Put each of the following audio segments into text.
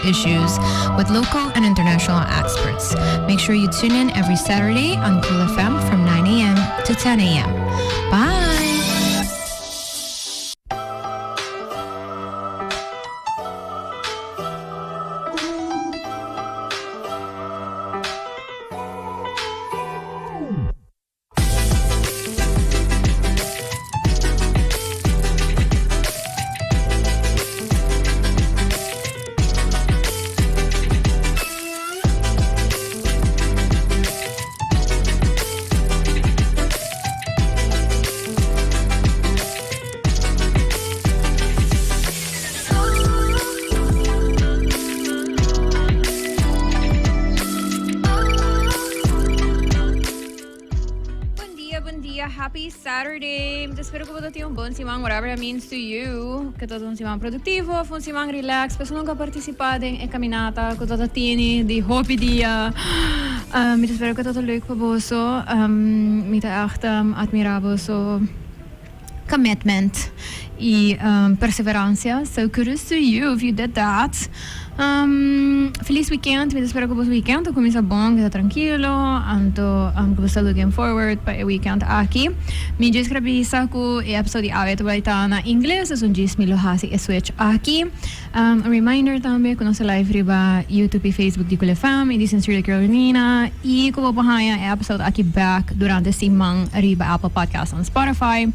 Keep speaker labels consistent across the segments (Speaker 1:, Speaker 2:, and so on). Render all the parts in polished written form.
Speaker 1: issues with local and international experts. Make sure you tune in every Saturday on Cool FM from 9 a.m. to 10 a.m. Bye!
Speaker 2: Happy Saturday! Espero que você tenha bom semana, whatever that means to you. Que todo semana produtivo, um semana relax. Pessoal nunca participado em caminhata, que todo tiene de hobby dia. Ik espero que todo leuk voor você. Ik echt admirabel so commitment e perseverança. So kudos to you if you did that. Feliz weekend, me espero que o weekend começa bom, que está tranquilo, então que você looking forward para o weekend aqui. Me já escrevi isso que o episódio de vai estar na inglês, então diz me lo hasi e switch aqui. Reminder também que nossa live riba YouTube e Facebook de Kulefam e de Sincerely Carolina e que vou bahaya o episódio aqui back durante a semana riba Apple Podcasts on Spotify.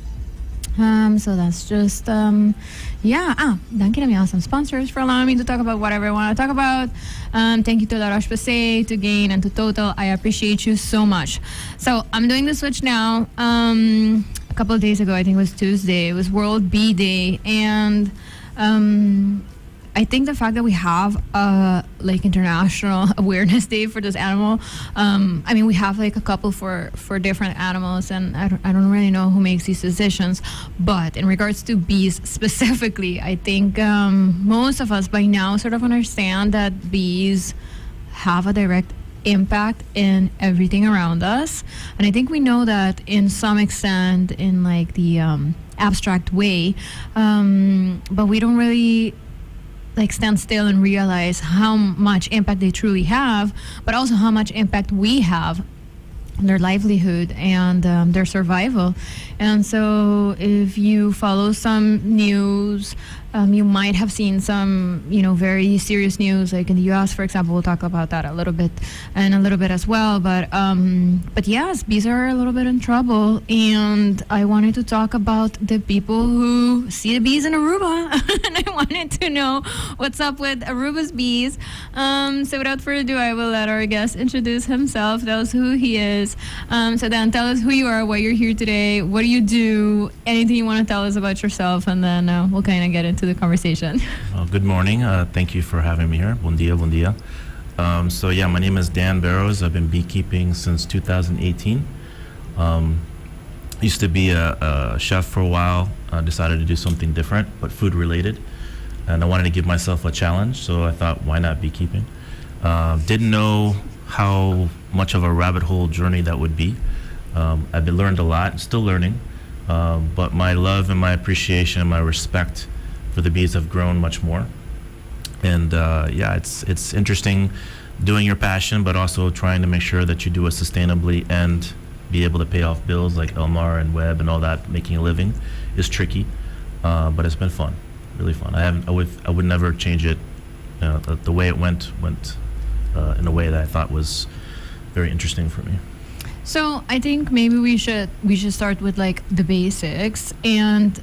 Speaker 2: So that's just, thank you to me awesome sponsors for allowing me to talk about whatever I want to talk about. Thank you to La Roche-Posay, to Gain, and to Total. I appreciate you so much. So I'm doing the switch now. A couple of days ago, I think it was Tuesday, it was World Bee Day, and I think the fact that we have international awareness day for this animal. I mean, we have like a couple for different animals, and I don't really know who makes these decisions. But in regards to bees specifically, I think most of us by now sort of understand that bees have a direct impact in everything around us, and I think we know that in some extent in like the abstract way, but we don't really like stand still and realize how much impact they truly have, but also how much impact we have on their livelihood and their survival. And so if you follow some news, you might have seen some, very serious news, like in the U.S., for example. We'll talk about that a little bit as well. But yes, bees are a little bit in trouble, and I wanted to talk about the people who see the bees in Aruba, and I wanted to know what's up with Aruba's bees. So without further ado, I will let our guest introduce himself, tell us who he is. So Dan, tell us who you are, why you're here today, what do you do, anything you want to tell us about yourself, and then we'll kind of get into the conversation.
Speaker 3: Well, good morning. Thank you for having me here. Buen dia, buen dia. My name is Dan Barros. I've been beekeeping since 2018. Used to be a chef for a while. Decided to do something different, but food related. And I wanted to give myself a challenge, so I thought, why not beekeeping? Didn't know how much of a rabbit hole journey that would be. I've learned a lot, still learning, but my love and my appreciation and my respect for the bees have grown much more. And it's interesting doing your passion, but also trying to make sure that you do it sustainably and be able to pay off bills like Elmar and Webb and all that. Making a living is tricky, but it's been fun, really fun. I would never change it. The way it went in a way that I thought was very interesting for me.
Speaker 2: So I think maybe we should start with like the basics and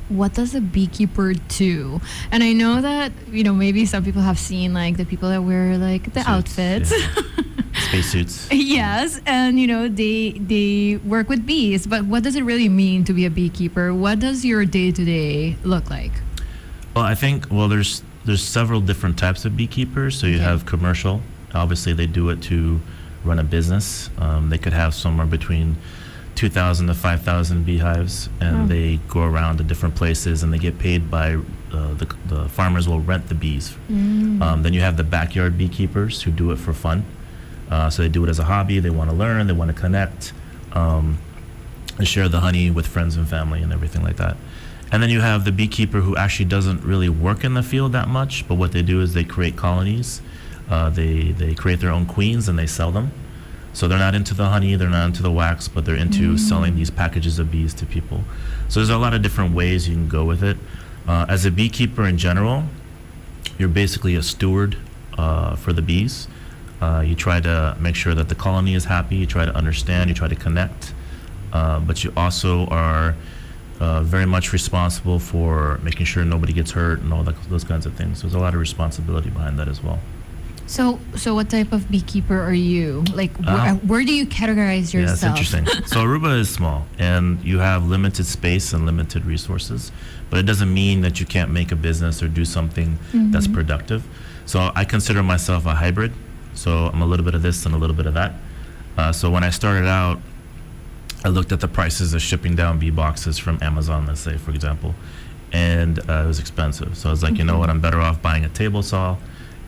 Speaker 2: what does a beekeeper do? And I know that maybe some people have seen like the people that wear like the
Speaker 3: suits,
Speaker 2: outfits,
Speaker 3: spacesuits.
Speaker 2: Yes, and they work with bees. But what does it really mean to be a beekeeper? What does your day-to-day look like?
Speaker 3: Well, I think there's several different types of beekeepers. So you have commercial. Obviously, they do it to run a business. They could have somewhere between 2,000 to 5,000 beehives, and they go around to different places, and they get paid by the farmers will rent the bees. Then you have the backyard beekeepers who do it for fun. So they do it as a hobby. They want to learn. They want to connect, and share the honey with friends and family and everything like that. And then you have the beekeeper who actually doesn't really work in the field that much, but what they do is they create colonies. They create their own queens and they sell them. So they're not into the honey, they're not into the wax, but they're into selling these packages of bees to people. So there's a lot of different ways you can go with it. As a beekeeper in general, you're basically a steward for the bees. You try to make sure that the colony is happy, you try to understand, you try to connect, but you also are very much responsible for making sure nobody gets hurt and all those kinds of things. So there's a lot of responsibility behind that as well.
Speaker 2: So what type of beekeeper are you? Like, where do you categorize yourself?
Speaker 3: Yeah, that's interesting. So Aruba is small, and you have limited space and limited resources, but it doesn't mean that you can't make a business or do something that's productive. So I consider myself a hybrid. So I'm a little bit of this and a little bit of that. So when I started out, I looked at the prices of shipping down bee boxes from Amazon, let's say, for example, and it was expensive. So I was like, you know what, I'm better off buying a table saw.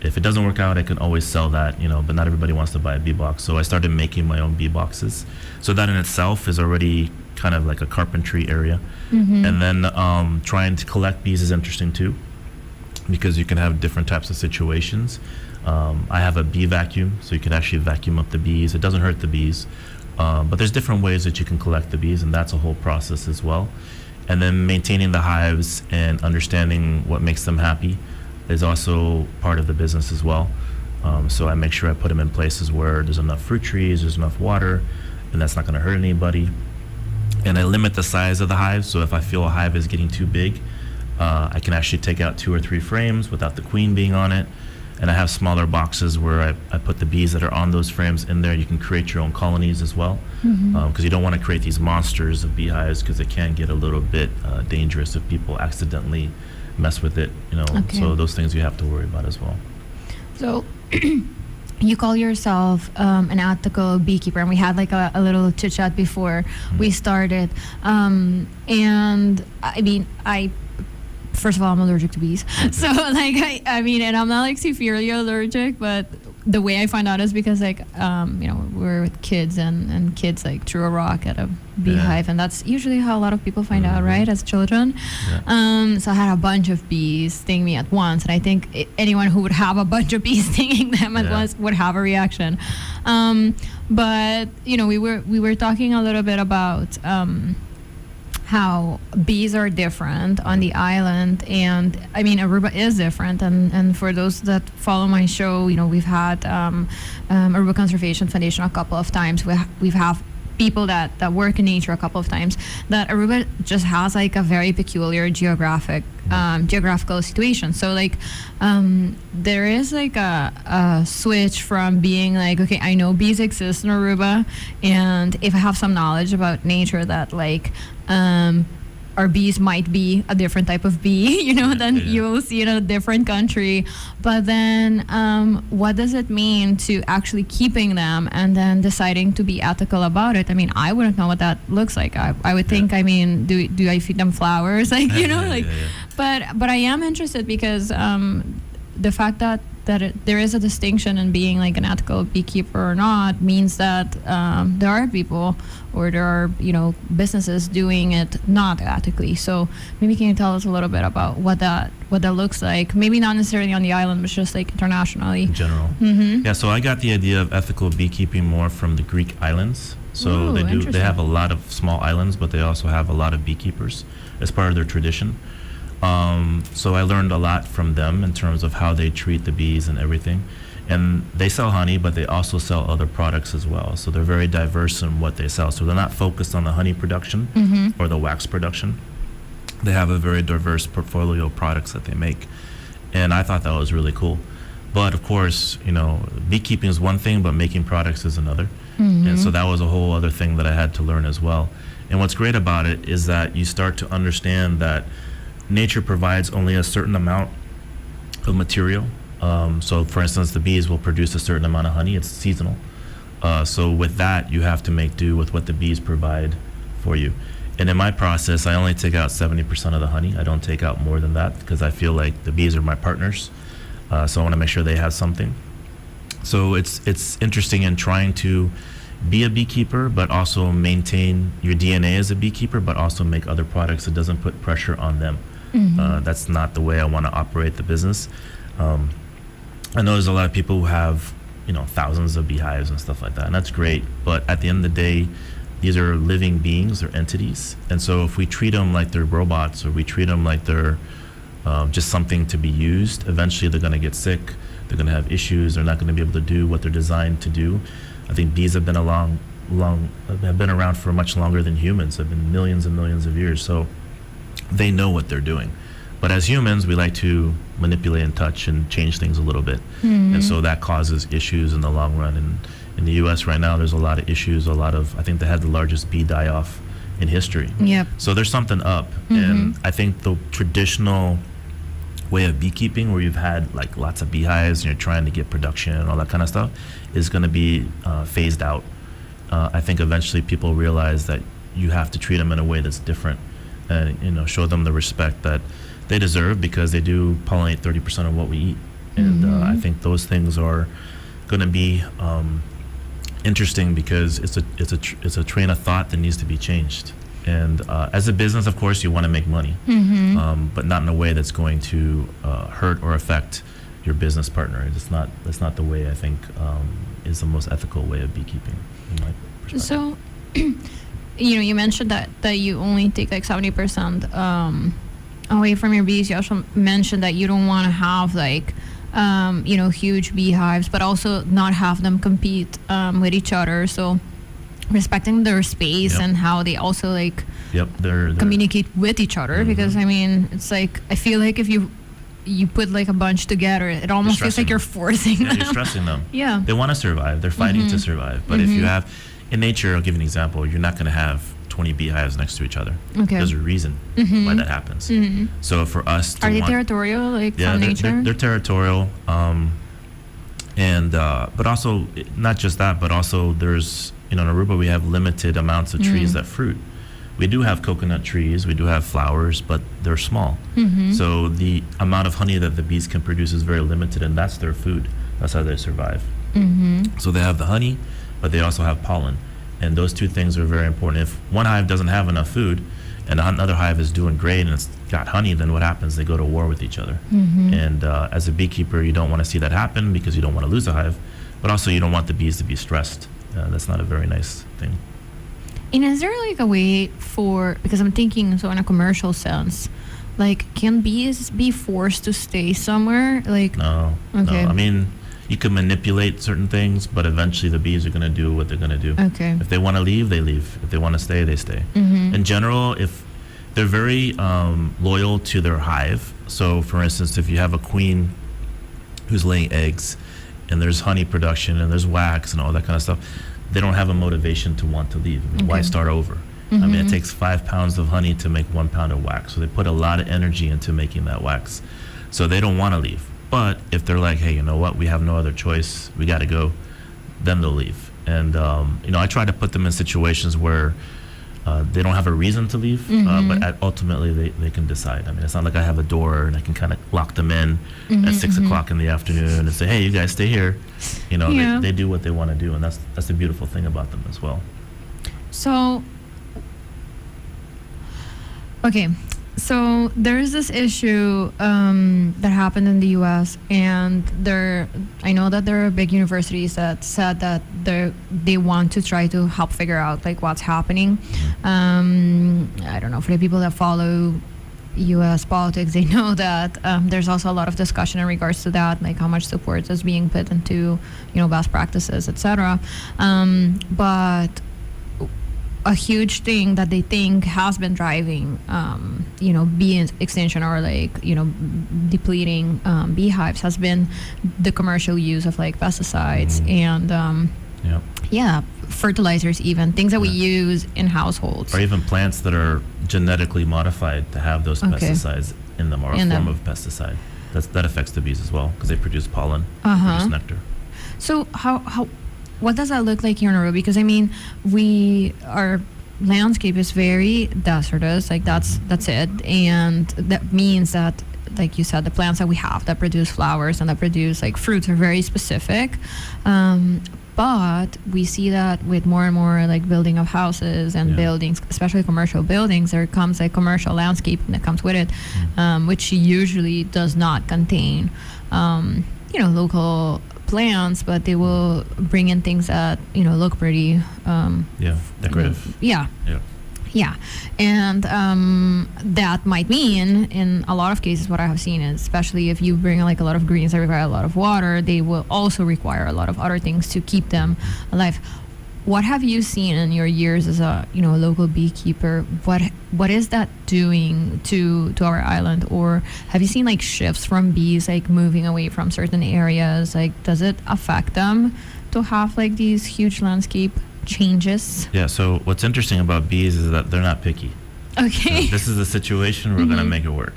Speaker 3: If it doesn't work out, I can always sell that, but not everybody wants to buy a bee box. So I started making my own bee boxes. So that in itself is already kind of like a carpentry area. And then trying to collect bees is interesting too, because you can have different types of situations. I have a bee vacuum, so you can actually vacuum up the bees. It doesn't hurt the bees, but there's different ways that you can collect the bees, and that's a whole process as well. And then maintaining the hives and understanding what makes them happy is also part of the business as well. So I make sure I put them in places where there's enough fruit trees, there's enough water, and that's not going to hurt anybody. And I limit the size of the hives, so if I feel a hive is getting too big, I can actually take out 2 or 3 frames without the queen being on it. And I have smaller boxes where I put the bees that are on those frames in there. You can create your own colonies as well, because you don't want to create these monsters of beehives, because it can get a little bit dangerous if people accidentally mess with it,
Speaker 2: Okay.
Speaker 3: So those things you have to worry about as well.
Speaker 2: So you call yourself an ethical beekeeper, and we had like a little chit chat before we started. And I mean, first of all, I'm allergic to bees. So like, I mean, and I'm not like severely allergic, but the way I find out is because like, we're with kids and kids like threw a rock at a beehive, and that's usually how a lot of people find out, right, as children. So I had a bunch of bees sting me at once, and I think anyone who would have a bunch of bees stinging them at once would have a reaction. But we were talking a little bit about how bees are different on the island, and I mean Aruba is different, and for those that follow my show, we've had Aruba Conservation Foundation a couple of times. We've have people that work in nature a couple of times. That Aruba just has like a very peculiar geographical situation. So like there is like a switch from being like, okay, I know bees exist in Aruba, and if I have some knowledge about nature that like our bees might be a different type of bee, then you will see in a different country. But then what does it mean to actually keeping them and then deciding to be ethical about it? I mean, I wouldn't know what that looks like. I would think, I mean, do I feed them flowers? Like, But I am interested because the fact that there is a distinction in being like an ethical beekeeper or not means that there are people or there are businesses doing it not ethically. So maybe can you tell us a little bit about what that looks like? Maybe not necessarily on the island, but just like internationally.
Speaker 3: In general. Yeah, so I got the idea of ethical beekeeping more from the Greek islands. So they have a lot of small islands, but they also have a lot of beekeepers as part of their tradition. So I learned a lot from them in terms of how they treat the bees and everything. And they sell honey, but they also sell other products as well. So they're very diverse in what they sell. So they're not focused on the honey production or the wax production. They have a very diverse portfolio of products that they make. And I thought that was really cool. But of course, beekeeping is one thing, but making products is another. And so that was a whole other thing that I had to learn as well. And what's great about it is that you start to understand that nature provides only a certain amount of material. So for instance, the bees will produce a certain amount of honey. It's seasonal. So with that, you have to make do with what the bees provide for you. And in my process, I only take out 70% of the honey. I don't take out more than that because I feel like the bees are my partners. So I want to make sure they have something. So it's interesting in trying to be a beekeeper, but also maintain your DNA as a beekeeper, but also make other products that doesn't put pressure on them. That's not the way I want to operate the business. I know there's a lot of people who have, thousands of beehives and stuff like that, and that's great. But at the end of the day, these are living beings, they're entities. And so if we treat them like they're robots, or we treat them like they're just something to be used, eventually they're going to get sick, they're going to have issues, they're not going to be able to do what they're designed to do. I think bees have been have been around for much longer than humans, have been millions and millions of years. So they know what they're doing. But as humans, we like to manipulate and touch and change things a little bit. And so that causes issues in the long run. And in the US right now, there's a lot of issues, I think they had the largest bee die-off in history.
Speaker 1: Yep.
Speaker 3: So there's something up. And I think the traditional way of beekeeping, where you've had like lots of beehives and you're trying to get production and all that kind of stuff, is going to be phased out. I think eventually people realize that you have to treat them in a way that's different, and show them the respect that they deserve, because they do pollinate 30% of what we eat. And I think those things are going to be interesting, because it's a train of thought that needs to be changed. And as a business, of course, you want to make money, but not in a way that's going to hurt or affect your business partner. That's not the way I think is the most ethical way of beekeeping, in my perspective.
Speaker 2: So, you mentioned that you only take like 70% away from your bees. You also mentioned that you don't want to have like huge beehives, but also not have them compete with each other. So respecting their space and how they also like
Speaker 3: they're
Speaker 2: communicate with each other, because it's like, I feel like if you put like a bunch together, it almost feels like you're forcing them.
Speaker 3: You're stressing them.
Speaker 2: Yeah.
Speaker 3: They want to survive. They're fighting to survive. But if you have, in nature, I'll give you an example, you're not going to have 20 beehives next to each other.
Speaker 2: Okay.
Speaker 3: There's a reason why that happens. So for us to
Speaker 2: Are they territorial, like, from nature?
Speaker 3: They're territorial. But also, not just that, but also there's, in Aruba, we have limited amounts of trees that fruit. We do have coconut trees, we do have flowers, but they're small. So the amount of honey that the bees can produce is very limited, and that's their food. That's how they survive. So they have the honey, but they also have pollen. And those two things are very important. If one hive doesn't have enough food and another hive is doing great and it's got honey, then what happens? They go to war with each other. And as a beekeeper, you don't want to see that happen, because you don't want to lose a hive, but also you don't want the bees to be stressed. That's not a very nice thing.
Speaker 2: And is there like a way because I'm thinking, so in a commercial sense, like, can bees be forced to stay somewhere? Like,
Speaker 3: No.
Speaker 2: Okay.
Speaker 3: No. I mean, you can manipulate certain things, but eventually the bees are going to do what they're going to do.
Speaker 2: Okay.
Speaker 3: If they want to leave, they leave. If they want to stay, they stay. In general, if they're very loyal to their hive. So, for instance, if you have a queen who's laying eggs, and there's honey production, and there's wax and all that kind of stuff, they don't have a motivation to want to leave. I mean, why start over? I mean, it takes 5 pounds of honey to make 1 pound of wax. So they put a lot of energy into making that wax. So they don't want to leave. But if they're like, hey, you know what, we have no other choice, we got to go, then they'll leave. And, I try to put them in situations where they don't have a reason to leave, but ultimately they can decide. I mean, it's not like I have a door and I can kind of lock them in at 6 o'clock in the afternoon and say, hey, you guys stay here. They do what they want to do, and that's the beautiful thing about them as well.
Speaker 2: So, okay. So there's this issue that happened in the U.S. and I know that there are big universities that said that they want to try to help figure out like what's happening. I don't know, for the people that follow U.S. politics, they know that there's also a lot of discussion in regards to that, like how much support is being put into best practices, etc. But a huge thing that they think has been driving, bee extinction or like, depleting beehives has been the commercial use of like pesticides and fertilizers, even things that we use in households.
Speaker 3: Or even plants that are genetically modified to have those pesticides in them, or a form of pesticide. That affects the bees as well, because they produce pollen, they produce nectar.
Speaker 2: So what does that look like here in Aruba? Because I mean, our landscape is very desertous, like that's it, and that means that like you said, the plants that we have that produce flowers and that produce like fruits are very specific. But we see that with more and more like building of houses and buildings, especially commercial buildings, there comes like commercial landscaping that comes with it, which usually does not contain, local plants, but they will bring in things that, look pretty.
Speaker 3: Decorative.
Speaker 2: Yeah, and that might mean, in a lot of cases, what I have seen is, especially if you bring like a lot of greens that require a lot of water, they will also require a lot of other things to keep them alive. What have you seen in your years as a local beekeeper? What is that doing to our island? Or have you seen like shifts from bees like moving away from certain areas? Like, does it affect them to have like these huge landscape changes?
Speaker 3: Yeah, so what's interesting about bees is that they're not picky.
Speaker 2: Okay.
Speaker 3: So this is a situation we're going to make it work.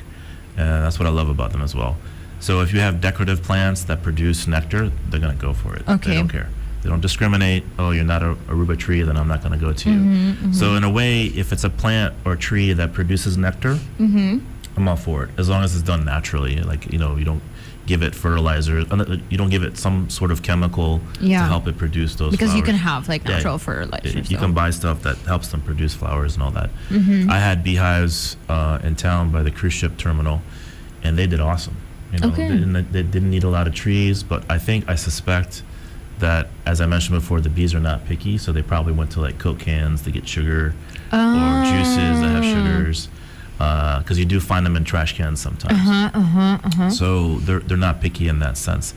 Speaker 3: That's what I love about them as well. So if you have decorative plants that produce nectar, they're going to go for it.
Speaker 2: Okay.
Speaker 3: They don't care. They don't discriminate. Oh, you're not a Aruba tree, then I'm not going to go to you. So in a way, if it's a plant or tree that produces nectar, I'm all for it, as long as it's done naturally. Like, you don't give it fertilizer, you don't give it some sort of chemical to help it produce those
Speaker 2: because
Speaker 3: flowers.
Speaker 2: you can have like natural fertilizer.
Speaker 3: You can buy stuff that helps them produce flowers and all that. I had beehives in town by the cruise ship terminal, and they did awesome. They didn't need a lot of trees, but I suspect that, as I mentioned before, the bees are not picky, so they probably went to like Coke cans to get sugar or juices that have sugars. Because you do find them in trash cans sometimes. So they're not picky in that sense.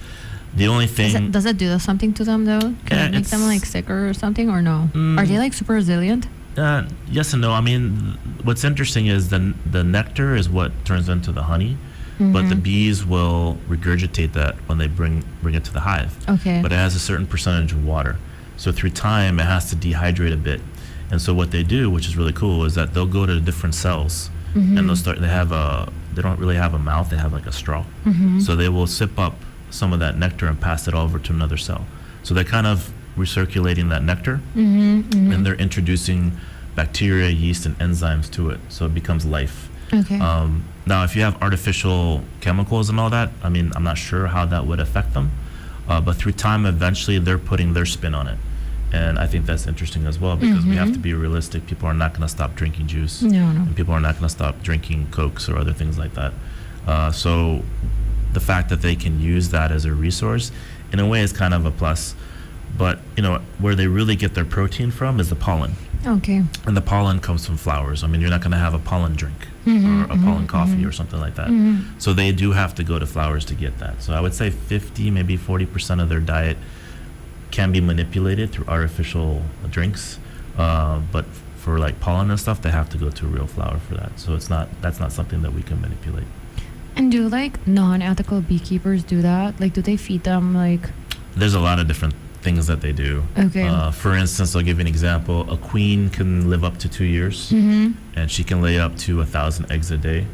Speaker 3: The only thing...
Speaker 2: Does it do something to them, though? Can it make them, like, sicker or something, or no? Are they, like, super resilient?
Speaker 3: Yes and no. I mean, what's interesting is the nectar is what turns into the honey, but the bees will regurgitate that when they bring it to the hive. Okay. But it has a certain percentage of water. So through time, it has to dehydrate a bit. And so what they do, which is really cool, is that they'll go to different cells. And they don't really have a mouth, they have like a straw. So they will sip up some of that nectar and pass it over to another cell. So they're kind of recirculating that nectar, and they're introducing bacteria, yeast, and enzymes to it. So it becomes life. Okay. Now, if you have artificial chemicals and all that, I mean, I'm not sure how that would affect them. But through time, eventually, they're putting their spin on it. And I think that's interesting as well, because we have to be realistic. People are not going to stop drinking juice. And people are not going to stop drinking Cokes or other things like that. So the fact that they can use that as a resource, in a way, is kind of a plus. But, where they really get their protein from is the pollen. Okay. And the pollen comes from flowers. I mean, you're not going to have a pollen drink or a pollen coffee or something like that. So they do have to go to flowers to get that. So I would say 50, maybe 40% of their diet can be manipulated through artificial drinks, but for like pollen and stuff, they have to go to a real flower for that. So that's not something that we can manipulate.
Speaker 2: And do like non-ethical beekeepers do that? Like, do they feed them like?
Speaker 3: There's a lot of different things that they do. Okay. For instance, I'll give you an example. A queen can live up to 2 years, and she can lay up to 1,000 eggs a day.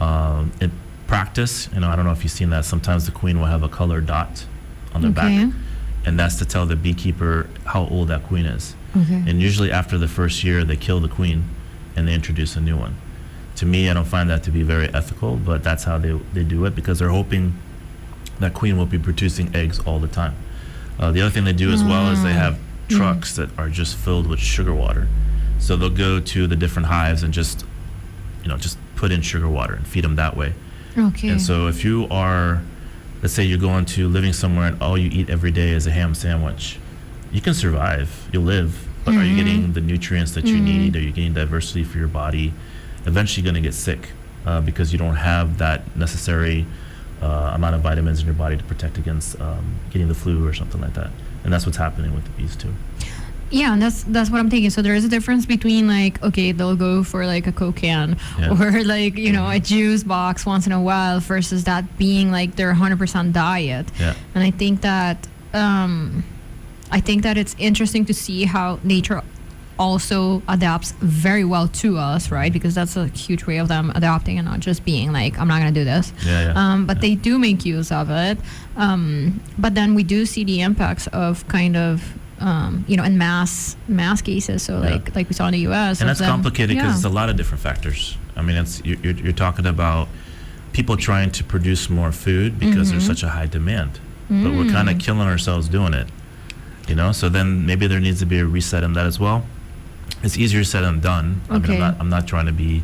Speaker 3: In practice, I don't know if you've seen that. Sometimes the queen will have a colored dot on their back. And that's to tell the beekeeper how old that queen is. Okay. And usually after the first year, they kill the queen and they introduce a new one. To me, I don't find that to be very ethical, but that's how they do it, because they're hoping that queen will be producing eggs all the time. The other thing they do as well is they have trucks that are just filled with sugar water. So they'll go to the different hives and just put in sugar water and feed them that way. Okay. And so if you are... Let's say you're going to living somewhere and all you eat every day is a ham sandwich. You can survive, you'll live, but are you getting the nutrients that you need? Are you getting diversity for your body? Eventually you're going to get sick because you don't have that necessary amount of vitamins in your body to protect against getting the flu or something like that. And that's what's happening with the bees too.
Speaker 2: Yeah, and that's what I'm thinking. So there is a difference between like, okay, they'll go for like a Coke can or like, a juice box once in a while versus that being like their 100% diet. Yeah. And I think that it's interesting to see how nature also adapts very well to us, right? Because that's a huge way of them adapting and not just being like, I'm not going to do this. But they do make use of it. But then we do see the impacts of kind of in mass cases. So like we saw in the U.S.
Speaker 3: And that's complicated because it's a lot of different factors. I mean, you're talking about people trying to produce more food because there's such a high demand, but we're kind of killing ourselves doing it, you know. So then maybe there needs to be a reset in that as well. It's easier said than done.
Speaker 2: Okay.
Speaker 3: I mean, I'm not trying to be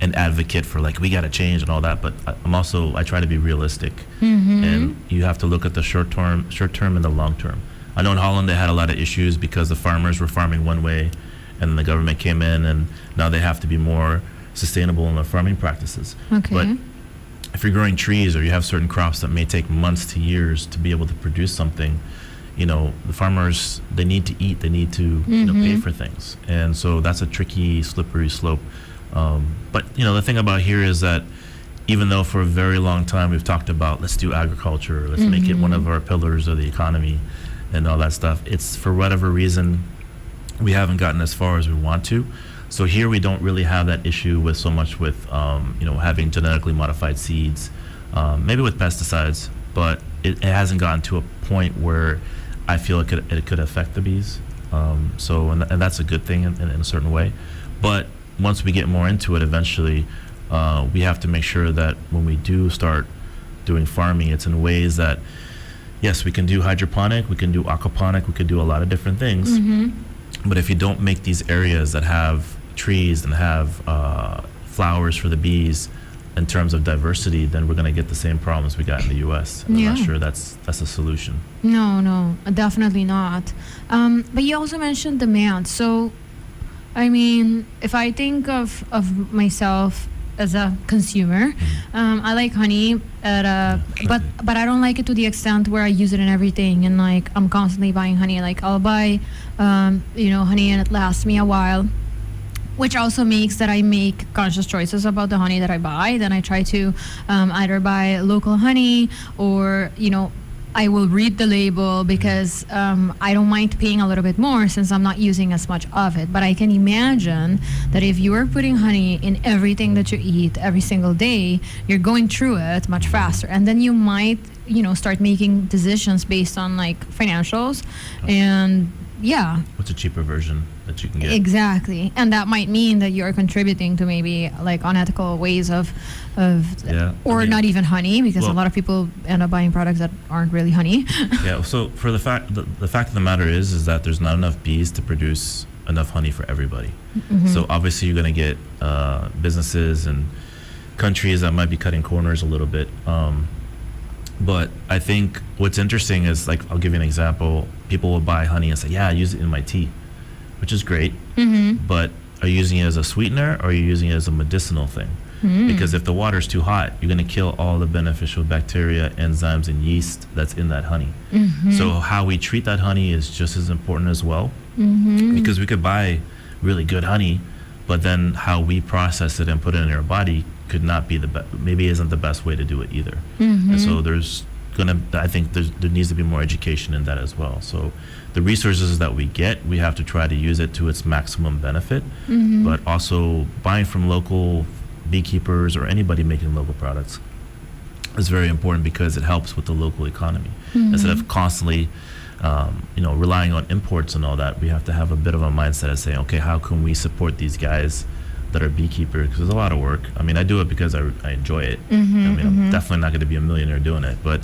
Speaker 3: an advocate for like we got to change and all that, but I try to be realistic, and you have to look at the short term and the long term. I know in Holland they had a lot of issues because the farmers were farming one way, and then the government came in, and now they have to be more sustainable in their farming practices.
Speaker 2: Okay.
Speaker 3: But if you're growing trees or you have certain crops that may take months to years to be able to produce something, you know, the farmers, they need to eat, they need to you know, pay for things, and so that's a tricky, slippery slope. But you know, the thing about here is that even though for a very long time we've talked about let's do agriculture, let's make it one of our pillars of the economy and all that stuff, it's for whatever reason we haven't gotten as far as we want to. So here we don't really have that issue with so much with you know, having genetically modified seeds, maybe with pesticides, but it hasn't gotten to a point where I feel it could affect the bees. So and that's a good thing in a certain way. But once we get more into it, eventually we have to make sure that when we do start doing farming, it's in ways that, yes, we can do hydroponic, we can do aquaponic, we could do a lot of different things. But if you don't make these areas that have trees and have flowers for the bees in terms of diversity, then we're going to get the same problems we got in the U.S. And I'm not sure that's a solution.
Speaker 2: No, definitely not. But you also mentioned demand. So, I mean, if I think of myself as a consumer, I like honey, but I don't like it to the extent where I use it in everything, and like I'm constantly buying honey. Like I'll buy, you know, honey, and it lasts me a while, which also makes that I make conscious choices about the honey that I buy. Then I try to either buy local honey, or, you know, I will read the label because I don't mind paying a little bit more since I'm not using as much of it. But I can imagine that if you are putting honey in everything that you eat every single day, you're going through it much faster. And then you might, you know, start making decisions based on like financials. And yeah.
Speaker 3: What's a cheaper version that you can get?
Speaker 2: Exactly. And that might mean that you're contributing to maybe like unethical ways of not even honey, because a lot of people end up buying products that aren't really honey.
Speaker 3: Yeah, so for the fact of the matter is that there's not enough bees to produce enough honey for everybody. So obviously you're going to get businesses and countries that might be cutting corners a little bit. But I think what's interesting is, like, I'll give you an example. People will buy honey and say, yeah, I use it in my tea, which is great. But are you using it as a sweetener, or are you using it as a medicinal thing? Because if the water's too hot, you're going to kill all the beneficial bacteria, enzymes, and yeast that's in that honey. So how we treat that honey is just as important as well. Because we could buy really good honey, but then how we process it and put it in our body could not be maybe isn't the best way to do it either. And so I think there needs to be more education in that as well. So the resources that we get, we have to try to use it to its maximum benefit, but also buying from local beekeepers or anybody making local products is very important, because it helps with the local economy. Instead of constantly relying on imports and all that, we have to have a bit of a mindset of saying, okay, how can we support these guys that are beekeepers? Because there's a lot of work. I mean, I do it because I enjoy it. I mean, I'm definitely not going to be a millionaire doing it, but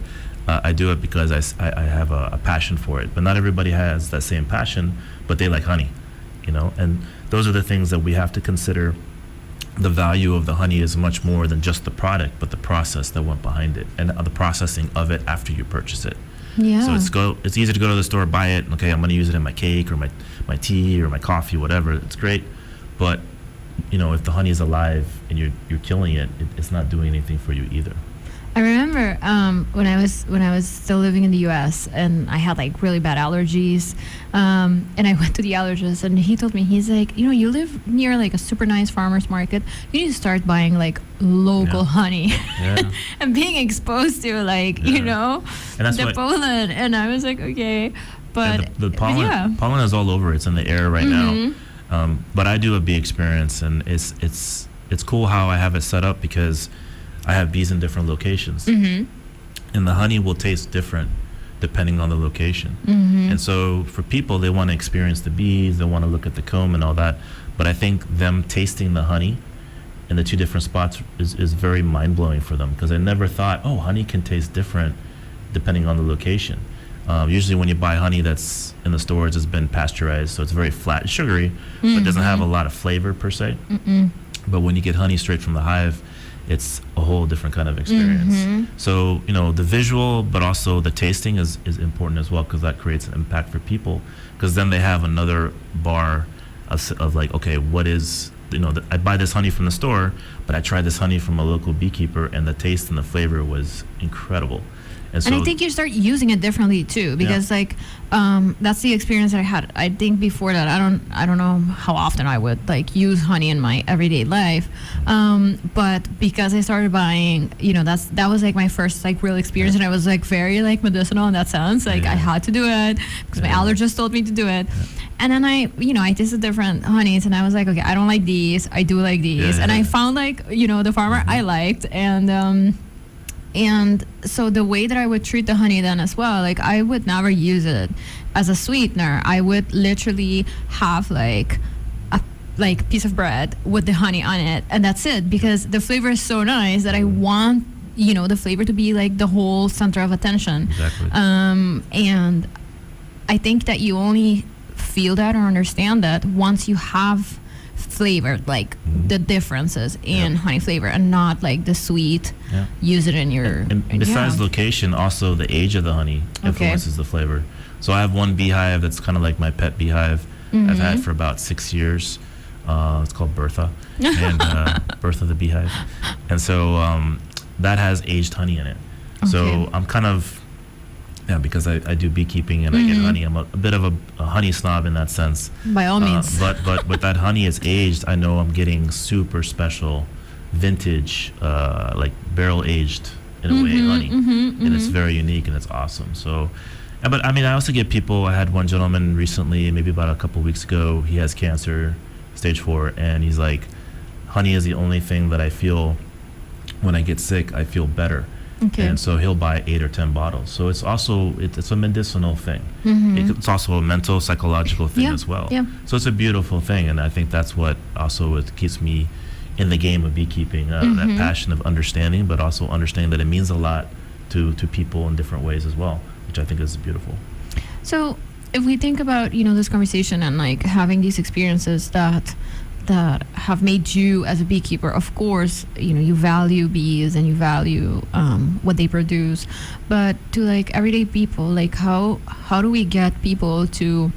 Speaker 3: I do it because I have a passion for it. But not everybody has that same passion, but they like honey, you know? And those are the things that we have to consider. The value of the honey is much more than just the product, but the process that went behind it, and the processing of it after you purchase it.
Speaker 2: Yeah.
Speaker 3: So it's easy to go to the store, buy it, okay, I'm going to use it in my cake or my tea or my coffee, whatever. It's great, but you know, if the honey is alive and you're killing it, it's not doing anything for you either.
Speaker 2: I remember when I was still living in the U.S. and I had like really bad allergies, and I went to the allergist, and he told me, he's like, you know, you live near like a super nice farmer's market, you need to start buying like local honey. And being exposed to like you know,
Speaker 3: and that's
Speaker 2: the pollen, and I was like, okay, but
Speaker 3: the pollen is all over. It's in the air right now. But I do a bee experience, and it's cool how I have it set up, because I have bees in different locations, and the honey will taste different depending on the location. And so for people, they want to experience the bees, they want to look at the comb and all that, but I think them tasting the honey in the two different spots is very mind-blowing for them, because I never thought, oh, honey can taste different depending on the location. Usually when you buy honey that's in the stores, it's been pasteurized, so it's very flat, sugary, but doesn't have a lot of flavor per se. But when you get honey straight from the hive, it's a whole different kind of experience. So, you know, the visual, but also the tasting is important as well, because that creates an impact for people, because then they have another bar of like, okay, what is, you know, I buy this honey from the store, but I tried this honey from a local beekeeper, and the taste and the flavor was incredible. And
Speaker 2: I think you start using it differently too, because like that's the experience that I had. I think before that, I don't know how often I would like use honey in my everyday life, but because I started buying, you know, that was like my first like real experience, and I was like very like medicinal in that sense. Like I had to do it because my allergist told me to do it. And then I tasted different honeys, and I was like, okay, I don't like these, I do like these, and I found like, you know, the farmer I liked, and so the way that I would treat the honey then as well, like I would never use it as a sweetener. I would literally have like a piece of bread with the honey on it, and that's it, because the flavor is so nice that I want, you know, the flavor to be like the whole center of attention.
Speaker 3: Exactly.
Speaker 2: And I think that you only feel that or understand that once you have flavored like the differences in honey flavor, and not like the sweet use it in your
Speaker 3: and besides location, also the age of the honey influences the flavor. So I have one beehive that's kind of like my pet beehive. I've had for about 6 years. It's called Bertha, and Bertha the beehive, and so that has aged honey in it. So I'm kind of, because I do beekeeping and I get honey. I'm a bit of a honey snob in that sense.
Speaker 2: By all means.
Speaker 3: But with that honey is aged, I know I'm getting super special, vintage, like barrel aged in a way honey, and it's very unique and it's awesome. So, but I mean, I also get people. I had one gentleman recently, maybe about a couple weeks ago. He has cancer, stage 4, and he's like, honey is the only thing that I feel when I get sick. I feel better. And so he'll buy 8 or 10 bottles. So it's also it's a medicinal thing. It's also a mental, psychological thing as well. So it's a beautiful thing, and I think that's what also it keeps me in the game of beekeeping. That passion of understanding, but also understanding that it means a lot to people in different ways as well, which I think is beautiful.
Speaker 2: So if we think about, you know, this conversation and like having these experiences that have made you as a beekeeper, of course, you know, you value bees and you value what they produce, but to like everyday people, like how do we get people to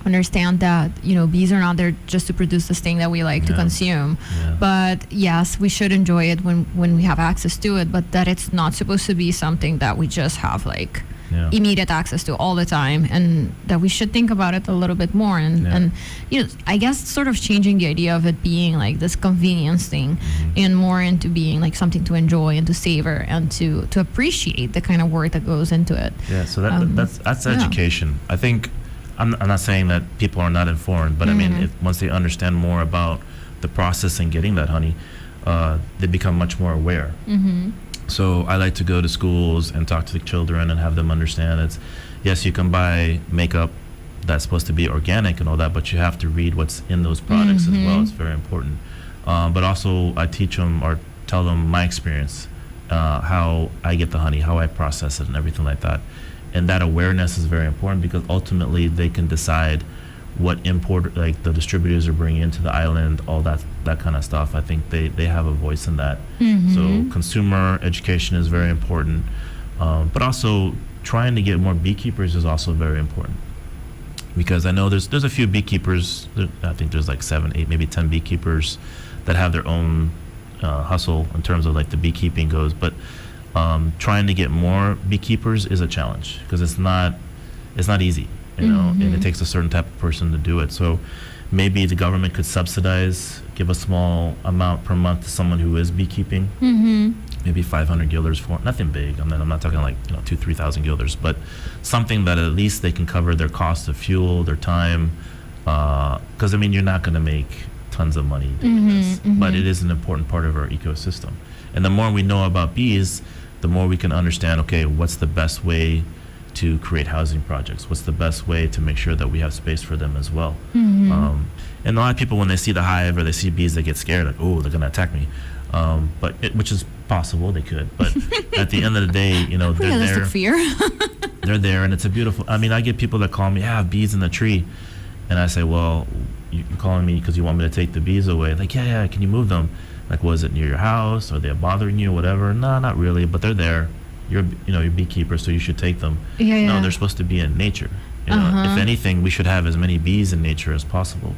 Speaker 2: understand that, you know, bees are not there just to produce this thing that we like to consume, but yes, we should enjoy it when we have access to it, but that it's not supposed to be something that we just have like immediate access to all the time, and that we should think about it a little bit more, and you know, I guess sort of changing the idea of it being like this convenience thing and more into being like something to enjoy and to savor and to appreciate the kind of work that goes into it.
Speaker 3: So that's education. I think I'm not saying that people are not informed, but I mean, once they understand more about the process and getting that honey, they become much more aware. So I like to go to schools and talk to the children and have them understand it's, yes, you can buy makeup that's supposed to be organic and all that, but you have to read what's in those products as well. It's very important. But also I teach them or tell them my experience, how I get the honey, how I process it and everything like that. And that awareness is very important, because ultimately they can decide what like the distributors are bringing into the island, all that kind of stuff. I think they have a voice in that. So consumer education is very important, but also trying to get more beekeepers is also very important, because I know there's a few beekeepers. I think there's like 7, 8, maybe 10 beekeepers that have their own hustle in terms of like the beekeeping goes, but trying to get more beekeepers is a challenge, because it's not easy. You know, and it takes a certain type of person to do it. So maybe the government could subsidize, give a small amount per month to someone who is beekeeping. Maybe 500 guilders for nothing big. I mean, I'm not talking like 2,000-3,000 guilders, but something that at least they can cover their cost of fuel, their time. Because I mean, you're not going to make tons of money doing this, but it is an important part of our ecosystem. And the more we know about bees, the more we can understand. Okay, what's the best way to create housing projects? What's the best way to make sure that we have space for them as well? And a lot of people, when they see the hive or they see bees, they get scared, like, oh, they're going to attack me. Which is possible, they could. But at the end of the day, they're
Speaker 2: Realistic
Speaker 3: there.
Speaker 2: fear.
Speaker 3: They're there, and it's a beautiful. I mean, I get people that call me, I have bees in the tree, and I say, well, you're calling me because you want me to take the bees away? Like, yeah, can you move them? Like, was it near your house? Are they bothering you? Whatever? No, not really, but they're there. You're beekeeper, so you should take them. No, they're supposed to be in nature. If anything, we should have as many bees in nature as possible.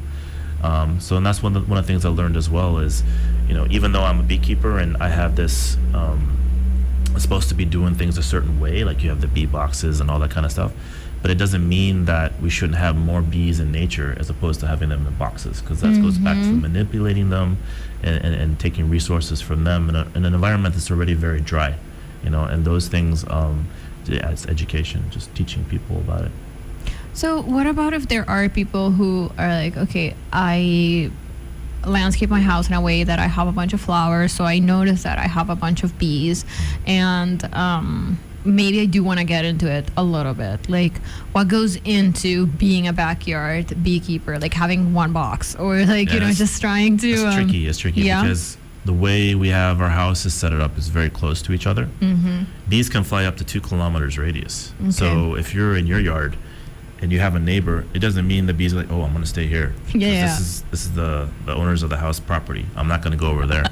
Speaker 3: And that's one of the things I learned as well is, even though I'm a beekeeper and I have this, I'm supposed to be doing things a certain way, like you have the bee boxes and all that kind of stuff, but it doesn't mean that we shouldn't have more bees in nature as opposed to having them in boxes, because that goes back to manipulating them and taking resources from them in an environment that's already very dry, and those things, it's education, just teaching people about it.
Speaker 2: So what about if there are people who are like, okay, I landscape my house in a way that I have a bunch of flowers, so I notice that I have a bunch of bees, and maybe I do want to get into it a little bit. Like, what goes into being a backyard beekeeper? Like having one box, or like just trying to.
Speaker 3: It's tricky because the way we have our houses set it up is very close to each other. Bees can fly up to 2 kilometers radius. Okay. So if you're in your yard and you have a neighbor, it doesn't mean the bees are like, oh, I'm going to stay here. This is the owners of the house property. I'm not going to go over there.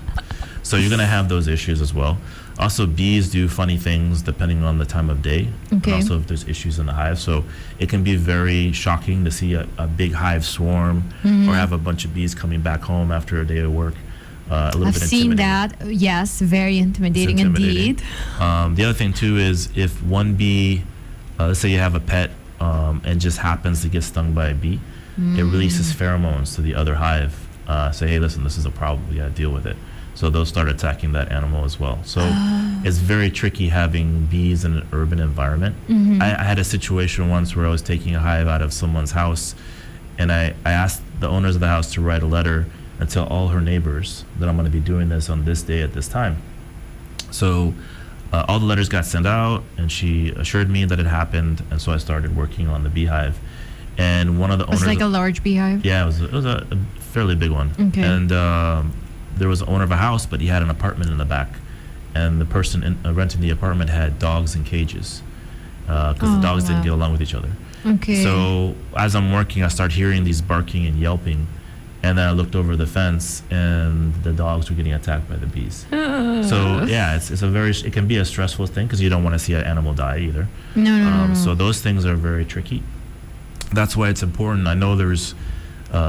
Speaker 3: So you're going to have those issues as well. Also, bees do funny things depending on the time of day. Okay. And also if there's issues in the hive. So it can be very shocking to see a big hive swarm or have a bunch of bees coming back home after a day of work. I've
Speaker 2: seen that. Yes, very intimidating indeed.
Speaker 3: The other thing too is if one bee, let's say you have a pet, and just happens to get stung by a bee, it releases pheromones to the other hive. Say, hey, listen, this is a problem. We got to deal with it. So they'll start attacking that animal as well. So it's very tricky having bees in an urban environment. I had a situation once where I was taking a hive out of someone's house, and I asked the owners of the house to write a letter and tell all her neighbors that I'm going to be doing this on this day at this time. So all the letters got sent out, and she assured me that it happened, and so I started working on the beehive. And one of the owners...
Speaker 2: It's like a large beehive?
Speaker 3: Yeah, it was a fairly big one. Okay. And there was the owner of a house, but he had an apartment in the back. And the person renting the apartment had dogs in cages because the dogs didn't get along with each other. Okay. So as I'm working, I start hearing these barking and yelping. And then I looked over the fence, and the dogs were getting attacked by the bees. So yeah, it can be a stressful thing because you don't want to see an animal die either. No. So those things are very tricky. That's why it's important. I know there's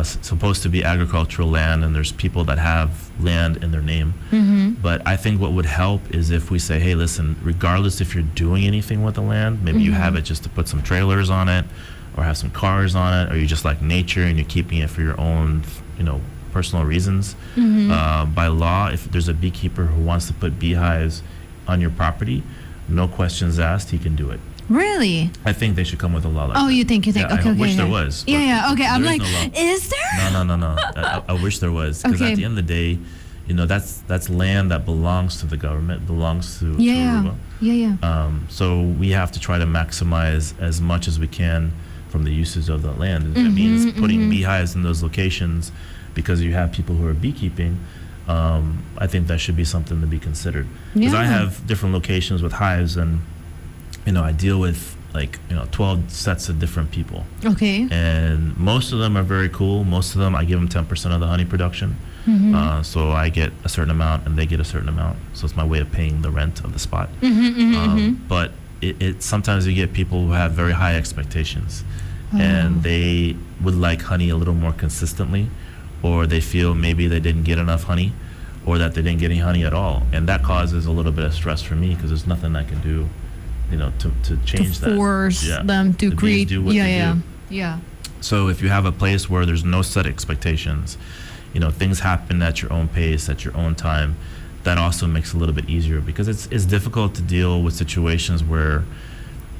Speaker 3: supposed to be agricultural land, and there's people that have land in their name. But I think what would help is if we say, hey, listen, regardless if you're doing anything with the land, maybe you have it just to put some trailers on it, or have some cars on it, or you just like nature and you're keeping it for your own, personal reasons. By law, if there's a beekeeper who wants to put beehives on your property, no questions asked, he can do it.
Speaker 2: Really?
Speaker 3: I think they should come with a law like that.
Speaker 2: You think?
Speaker 3: Yeah,
Speaker 2: okay,
Speaker 3: I wish there was.
Speaker 2: Yeah, okay. I'm like,
Speaker 3: no
Speaker 2: is there?
Speaker 3: No. I wish there was, because at the end of the day, that's land that belongs to the government, belongs to Aruba. So we have to try to maximize as much as we can from the uses of the land. That means putting beehives in those locations because you have people who are beekeeping. I think that should be something to be considered. Because I have different locations with hives, and I deal with 12 sets of different people. Okay. And most of them are very cool. Most of them, I give them 10% of the honey production. So I get a certain amount and they get a certain amount. So it's my way of paying the rent of the spot. But it sometimes you get people who have very high expectations, and they would like honey a little more consistently, or they feel maybe they didn't get enough honey, or that they didn't get any honey at all. And that causes a little bit of stress for me because there's nothing I can do to change that.
Speaker 2: To force them to create.
Speaker 3: Do what they do. So if you have a place where there's no set expectations, things happen at your own pace, at your own time, that also makes it a little bit easier, because it's difficult to deal with situations where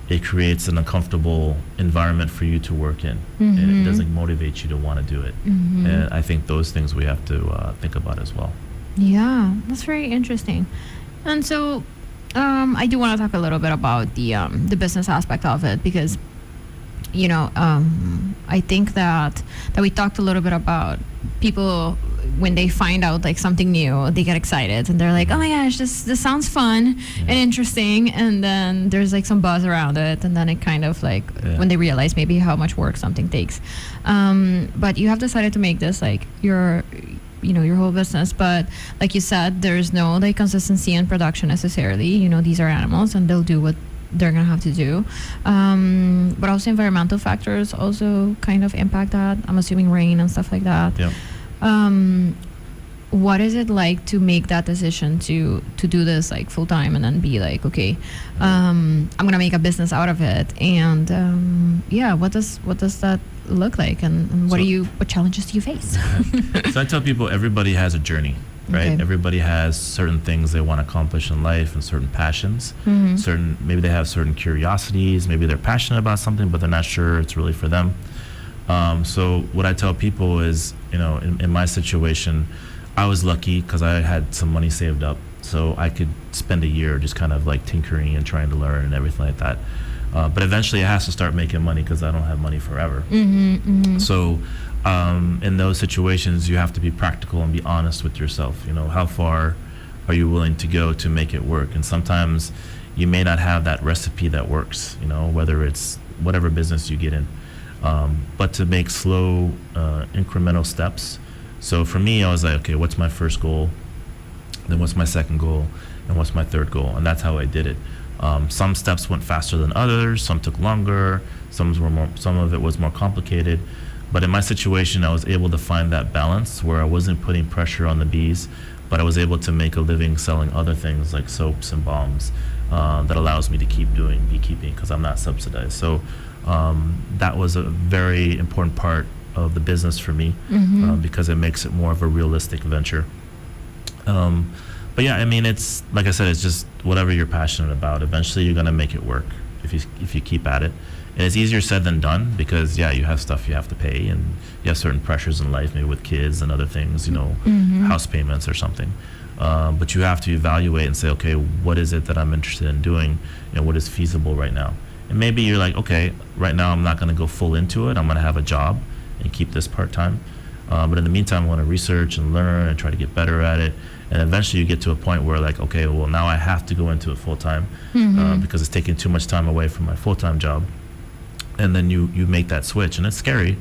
Speaker 3: it creates an uncomfortable environment for you to work in, and it doesn't motivate you to want to do it. And I think those things we have to think about as well.
Speaker 2: Yeah, that's very interesting. And so I do want to talk a little bit about the business aspect of it, because I think that we talked a little bit about people when they find out like something new, they get excited and they're like, oh my gosh, this sounds fun and interesting, and then there's like some buzz around it, and then it kind of like when they realize maybe how much work something takes. But you have decided to make this like your whole business, but like you said, there's no like consistency in production necessarily. These are animals and they'll do what they're gonna have to do, but also environmental factors also kind of impact that. I'm assuming rain and stuff like that. What is it like to make that decision to do this like full time and then be like, okay, I'm gonna make a business out of it? And what does that look like, and what challenges do you face?
Speaker 3: So I tell people everybody has a journey, right?
Speaker 2: Okay.
Speaker 3: Everybody has certain things they want to accomplish in life and certain passions. Maybe they have certain curiosities, maybe they're passionate about something but they're not sure it's really for them. So what I tell people is, in my situation, I was lucky because I had some money saved up, so I could spend a year just kind of like tinkering and trying to learn and everything like that. But eventually it has to start making money because I don't have money forever. So in those situations, you have to be practical and be honest with yourself. How far are you willing to go to make it work? And sometimes you may not have that recipe that works, whether it's whatever business you get in. But to make slow, incremental steps. So for me, I was like, okay, what's my first goal? Then what's my second goal? And what's my third goal? And that's how I did it. Some steps went faster than others. Some took longer. Some of it was more complicated. But in my situation, I was able to find that balance where I wasn't putting pressure on the bees, but I was able to make a living selling other things like soaps and balms that allows me to keep doing beekeeping because I'm not subsidized. So that was a very important part of the business for me because it makes it more of a realistic venture. But yeah, I mean, it's like I said, it's just whatever you're passionate about. Eventually, you're gonna make it work if you keep at it. And it's easier said than done because you have stuff you have to pay and you have certain pressures in life, maybe with kids and other things, house payments or something. But you have to evaluate and say, okay, what is it that I'm interested in doing and what is feasible right now? And maybe you're like, okay, right now I'm not gonna go full into it. I'm gonna have a job and keep this part-time. But in the meantime, I want to research and learn and try to get better at it. And eventually you get to a point where like, okay, well now I have to go into it full-time because it's taking too much time away from my full-time job. And then you make that switch, and it's scary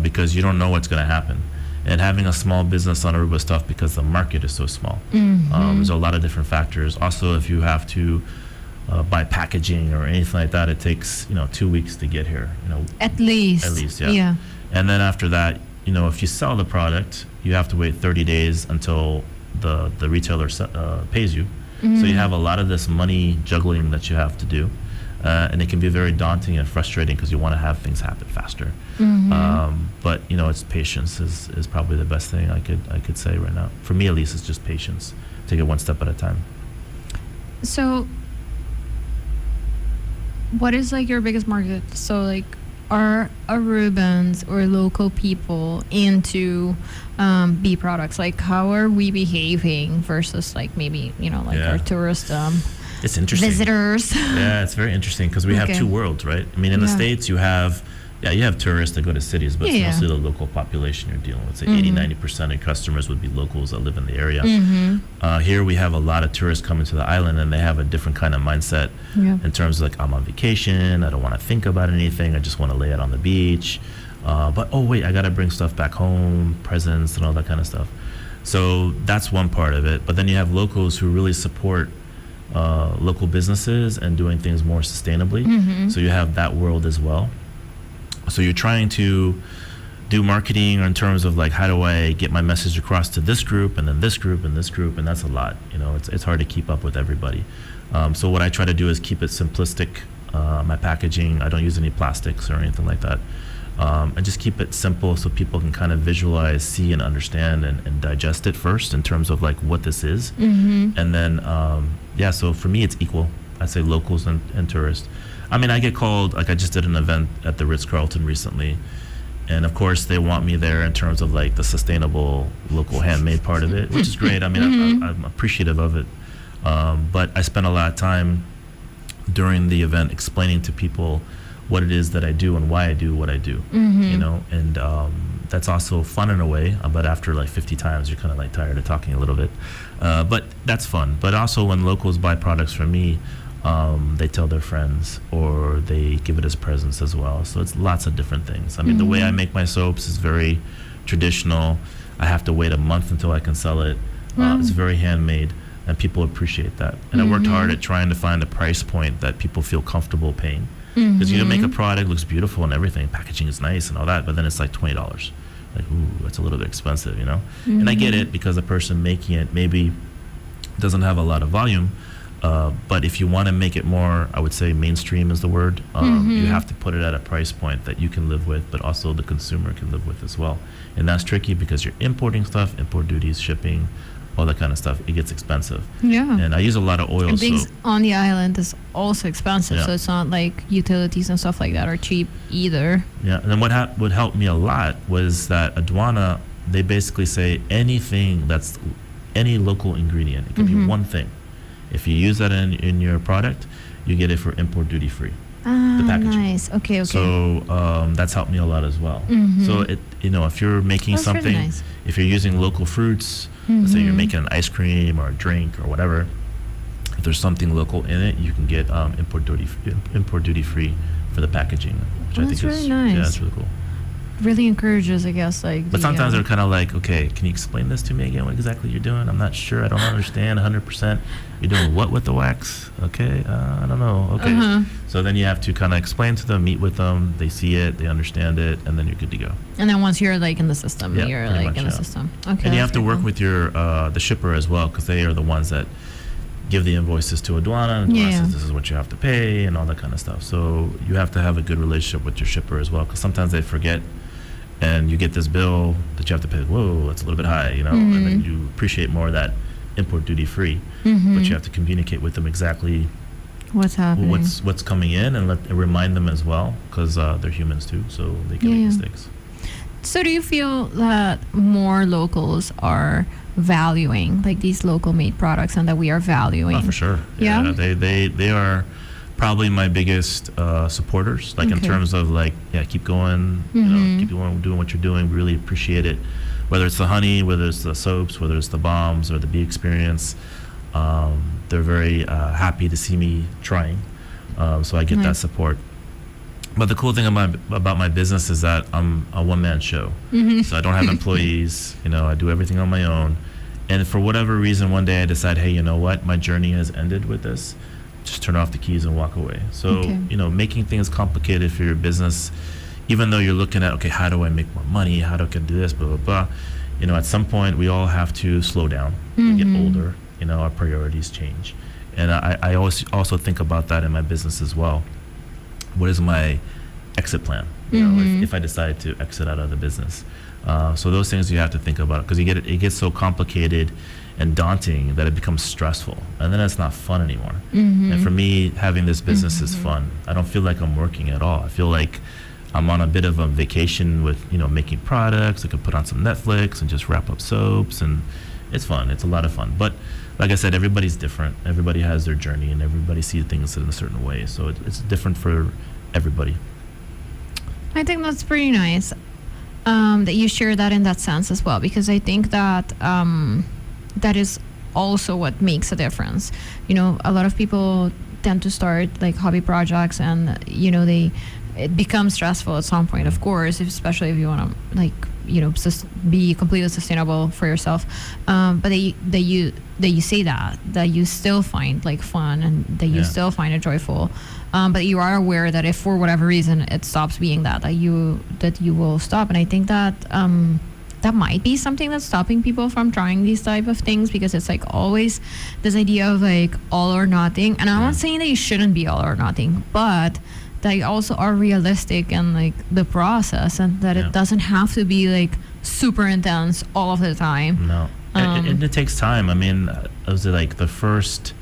Speaker 3: because you don't know what's going to happen. And having a small business on Aruba is tough because the market is so small. There's a lot of different factors. Also, if you have to buy packaging or anything like that, it takes 2 weeks to get here.
Speaker 2: At least. Yeah.
Speaker 3: And then after that, if you sell the product, you have to wait 30 days until the retailer pays you. So you have a lot of this money juggling that you have to do. And it can be very daunting and frustrating because you want to have things happen faster. But it's patience is probably the best thing I could say right now. For me, at least, it's just patience. Take it one step at a time.
Speaker 2: So, what is like your biggest market? So, like, are Arubans or local people into bee products? Like, how are we behaving versus like maybe our tourist
Speaker 3: it's interesting.
Speaker 2: Visitors?
Speaker 3: Yeah, it's very interesting because we have two worlds, right? I mean, in the States, you have tourists that go to cities, but it's mostly the local population you're dealing with. Say 80-90% of customers would be locals that live in the area. Here we have a lot of tourists coming to the island, and they have a different kind of mindset in terms of like, I'm on vacation, I don't want to think about anything, I just want to lay out on the beach. But oh wait, I got to bring stuff back home, presents and all that kind of stuff. So that's one part of it. But then you have locals who really support local businesses and doing things more sustainably. So you have that world as well. So you're trying to do marketing in terms of like, how do I get my message across to this group and then this group and this group, and that's a lot. It's hard to keep up with everybody. So what I try to do is keep it simplistic. My packaging, I don't use any plastics or anything like that. And just keep it simple so people can kind of visualize, see, and understand and digest it first in terms of like what this is. And then, so for me, it's equal. I say locals and tourists. I mean, I get called, like I just did an event at the Ritz-Carlton recently. And of course, they want me there in terms of like the sustainable local handmade part of it, which is great. I mean, I'm appreciative of it. But I spent a lot of time during the event explaining to people what it is that I do and why I do what I do, you know, and that's also fun in a way, but after like 50 times, you're kind of like tired of talking a little bit. But that's fun. But also when locals buy products from me, they tell their friends or they give it as presents as well. So it's lots of different things. I mean, the way I make my soaps is very traditional. I have to wait a month until I can sell it. It's very handmade, and people appreciate that. And I worked hard at trying to find a price point that people feel comfortable paying. Because you make a product, looks beautiful and everything, packaging is nice and all that, but then it's like $20. Like, ooh, that's a little bit expensive, you know? And I get it, because the person making it maybe doesn't have a lot of volume, but if you want to make it more, I would say mainstream is the word, you have to put it at a price point that you can live with, but also the consumer can live with as well. And that's tricky because you're importing stuff, import duties, shipping, all that kind of stuff. It gets expensive.
Speaker 2: Yeah.
Speaker 3: And I use a lot of oil.
Speaker 2: And things on the island is also expensive,
Speaker 3: Yeah.
Speaker 2: so it's not like utilities and stuff like that are cheap either.
Speaker 3: Yeah, and then what helped me a lot was that Aduana, they basically say anything that's any local ingredient. It can be one thing. If you use that in your product, you get it for import duty free. The packaging.
Speaker 2: Nice. Okay.
Speaker 3: So that's helped me a lot as well. So if you're making
Speaker 2: That's really
Speaker 3: something,
Speaker 2: nice.
Speaker 3: if you're using local fruits, let's say you're making an ice cream or a drink or whatever, if there's something local in it, you can get import duty free for the packaging, which I
Speaker 2: Oh,
Speaker 3: think
Speaker 2: that's
Speaker 3: is
Speaker 2: really nice.
Speaker 3: yeah, it's really cool.
Speaker 2: Really encourages, I guess, like.
Speaker 3: But sometimes they're kind of like, okay, can you explain this to me again? What exactly you're doing? I'm not sure. I don't understand 100%. You're doing what with the wax? Okay, I don't know. Okay. So then you have to kind of explain to them, meet with them. They see it, they understand it, and then you're good to go.
Speaker 2: And then once you're like in the system,
Speaker 3: Yeah,
Speaker 2: you're
Speaker 3: pretty
Speaker 2: like
Speaker 3: much,
Speaker 2: in the
Speaker 3: yeah.
Speaker 2: system. Okay.
Speaker 3: And you have
Speaker 2: that's
Speaker 3: to work
Speaker 2: cool.
Speaker 3: with your the shipper as well, because they are the ones that give the invoices to Aduana, and Aduana
Speaker 2: Yeah.
Speaker 3: says this is what you have to pay and all that kind of stuff. So you have to have a good relationship with your shipper as well, because sometimes they forget, and you get this bill that you have to pay. Whoa, that's a little bit high, you know. And then you appreciate more of that import duty free, but you have to communicate with them exactly
Speaker 2: What's happening?
Speaker 3: what's coming in, and remind them as well, because they're humans too, so they can
Speaker 2: Yeah.
Speaker 3: make mistakes.
Speaker 2: So do you feel that more locals are valuing like these local made products, and that we are valuing?
Speaker 3: Oh, for sure.
Speaker 2: Yeah?
Speaker 3: They are probably my biggest supporters, like in
Speaker 2: Okay.
Speaker 3: terms of like, yeah, keep going, you know, keep going, doing what you're doing. Really appreciate it. Whether it's the honey, whether it's the soaps, whether it's the bombs or the bee experience, they're very happy to see me trying. So I get that
Speaker 2: Nice.
Speaker 3: support. But the cool thing about my business is that I'm a one-man show. So I don't have employees. You know, I do everything on my own. And for whatever reason, one day I decide, hey, you know what? My journey has ended with this. Just turn off the keys and walk away. So,
Speaker 2: Okay.
Speaker 3: you know, making things complicated for your business, even though you're looking at, okay, how do I make more money? How do I do this? Blah, blah, blah. You know, at some point, we all have to slow down. We get older. You know, our priorities change. And I always also think about that in my business as well. What is my exit plan? You know, if I decide to exit out of the business. So those things you have to think about, because it gets so complicated and daunting that it becomes stressful, and then it's not fun anymore. And for me, having this business is fun. I don't feel like I'm working at all. I feel like I'm on a bit of a vacation with, you know, making products. I could put on some Netflix and just wrap up soaps, and it's fun. It's a lot of fun. But like I said, everybody's different. Everybody has their journey, and everybody sees things in a certain way. So it's different for everybody.
Speaker 2: I think that's pretty nice that you share that in that sense as well, because I think that that is also what makes a difference. You know, a lot of people tend to start like hobby projects, and you know, it becomes stressful at some point, of course, especially if you want to like, you know, be completely sustainable for yourself. But that you say that you still find like fun, and that you still find it joyful. But you are aware that if for whatever reason it stops being that you will stop. And I think that that might be something that's stopping people from trying these type of things, because it's like always this idea of like all or nothing. And I'm not saying that you shouldn't be all or nothing, but that you also are realistic in like the process, and that it doesn't have to be like super intense all of the time.
Speaker 3: No, and it takes time. I mean, was it like the first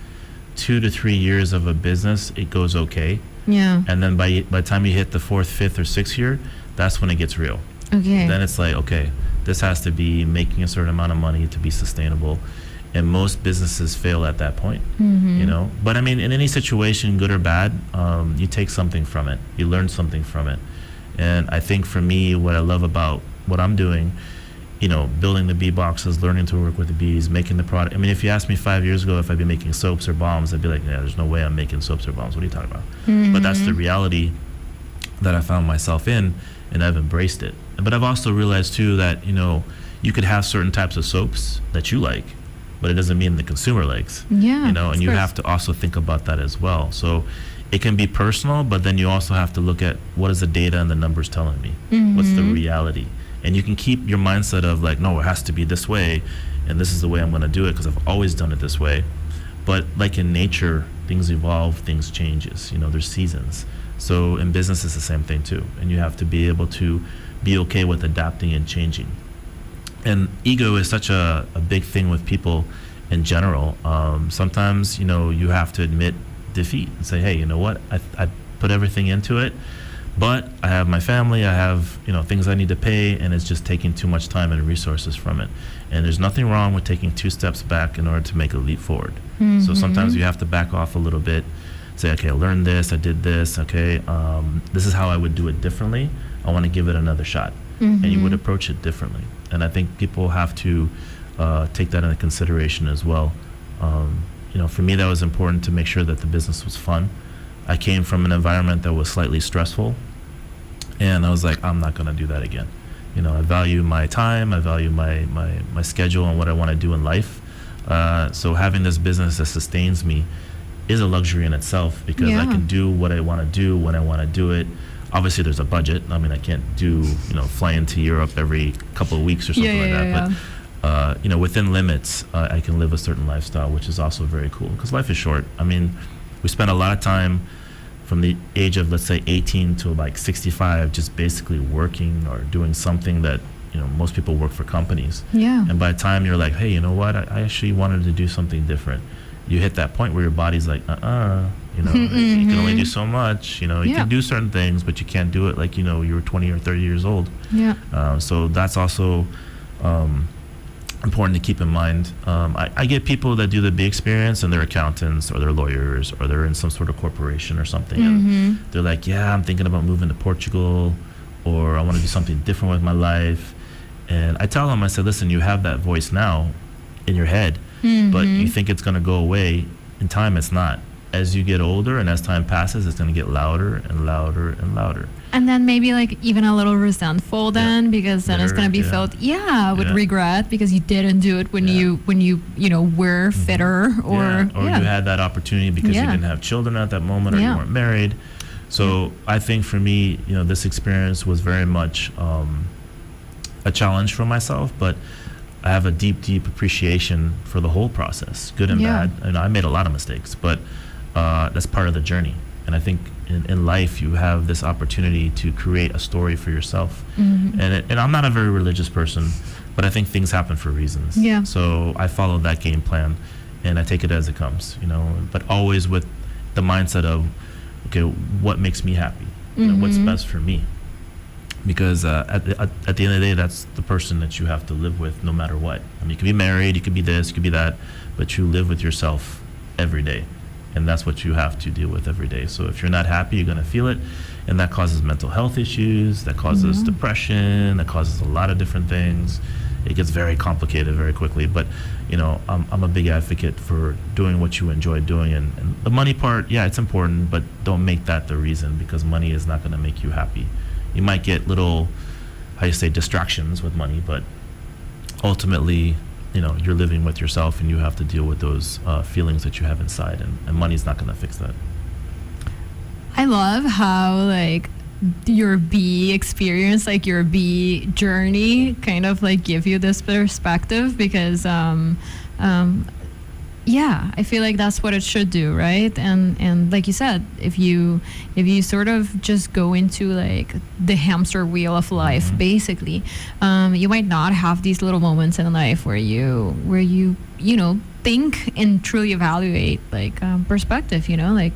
Speaker 3: 2 to 3 years of a business, it goes okay, and then by the time you hit the 4th, 5th, or 6th year, that's when it gets real.
Speaker 2: Okay.
Speaker 3: Then it's like, okay, this has to be making a certain amount of money to be sustainable. And most businesses fail at that point,
Speaker 2: Mm-hmm.
Speaker 3: you know. But I mean, in any situation, good or bad, you take something from it. You learn something from it. And I think for me, what I love about what I'm doing, you know, building the bee boxes, learning to work with the bees, making the product. I mean, if you asked me 5 years ago if I'd be making soaps or bombs, I'd be like, yeah, there's no way I'm making soaps or bombs. What are you talking about?
Speaker 2: Mm-hmm.
Speaker 3: But that's the reality that I found myself in, and I've embraced it. But I've also realized too that, you know, you could have certain types of soaps that you like, but it doesn't mean the consumer likes.
Speaker 2: Yeah,
Speaker 3: You know, and
Speaker 2: of
Speaker 3: you
Speaker 2: course.
Speaker 3: have to also think about that as well. So it can be personal, but then you also have to look at what is the data and the numbers telling me? What's the reality? And you can keep your mindset of like, no, it has to be this way, and this is the way I'm going to do it because I've always done it this way. But like in nature, things evolve, things changes. You know, there's seasons. So in business, it's the same thing too. And you have to be able to be okay with adapting and changing. And ego is such a big thing with people in general. Sometimes, you know, you have to admit defeat and say, hey, you know what? I put everything into it, but I have my family, I have, you know, things I need to pay, and it's just taking too much time and resources from it. And there's nothing wrong with taking 2 steps back in order to make a leap forward. So sometimes you have to back off a little bit, say, okay, I learned this, I did this, okay, this is how I would do it differently. I want to give it another shot. And you would approach it differently. And I think people have to take that into consideration as well. You know, for me, that was important to make sure that the business was fun. I came from an environment that was slightly stressful, and I was like, I'm not going to do that again. You know, I value my time, I value my schedule and what I want to do in life. So having this business that sustains me is a luxury in itself because I can do what I want to do when I want to do it. Obviously, there's a budget. I mean, I can't do, you know, fly into Europe every couple of weeks or something like that. But, you know, within limits, I can live a certain lifestyle, which is also very cool because life is short. I mean, we spend a lot of time from the age of, let's say, 18 to like 65, just basically working or doing something that, you know, most people work for companies.
Speaker 2: Yeah.
Speaker 3: And by the time you're like, hey, you know what? I actually wanted to do something different. You hit that point where your body's like, you know, you can only do so much. You know, you can do certain things, but you can't do it like, you know, you were 20 or 30 years old.
Speaker 2: Yeah.
Speaker 3: So that's also important to keep in mind. I get people that do the bee experience and they're accountants or they're lawyers or they're in some sort of corporation or something. And they're like, yeah, I'm thinking about moving to Portugal, or I want to do something different with my life. And I tell them, I said, listen, you have that voice now in your head, but you think it's going to go away. In time, it's not. As you get older and as time passes, it's going to get louder and louder and louder.
Speaker 2: And then maybe like even a little resentful then because then it's going to be felt with regret because you didn't do it when you know were fitter or
Speaker 3: you had that opportunity because you didn't have children at that moment or you weren't married. So I think for me, you know, this experience was very much a challenge for myself, but I have a deep appreciation for the whole process, good and bad. And I made a lot of mistakes, but that's part of the journey. And I think in life, you have this opportunity to create a story for yourself. And I'm not a very religious person, but I think things happen for reasons.
Speaker 2: Yeah.
Speaker 3: So I follow that game plan, and I take it as it comes, you know, but always with the mindset of, okay, what makes me happy? You know, what's best for me? Because at the end of the day, that's the person that you have to live with no matter what. I mean, you could be married, you could be this, you could be that, but you live with yourself every day. And that's what you have to deal with every day. So if you're not happy, you're going to feel it. And that causes mental health issues, that causes depression, that causes a lot of different things. It gets very complicated very quickly. But, you know, I'm a big advocate for doing what you enjoy doing. And the money part, yeah, it's important, but don't make that the reason because money is not going to make you happy. You might get little, distractions with money, but ultimately, you know, you're living with yourself and you have to deal with those feelings that you have inside, and money's not going to fix that.
Speaker 2: I love how like your bee experience, like your bee journey kind of like give you this perspective because I feel like that's what it should do, right? And like you said, if you sort of just go into like the hamster wheel of life, basically, you might not have these little moments in life where you know think and truly evaluate like perspective, you know, like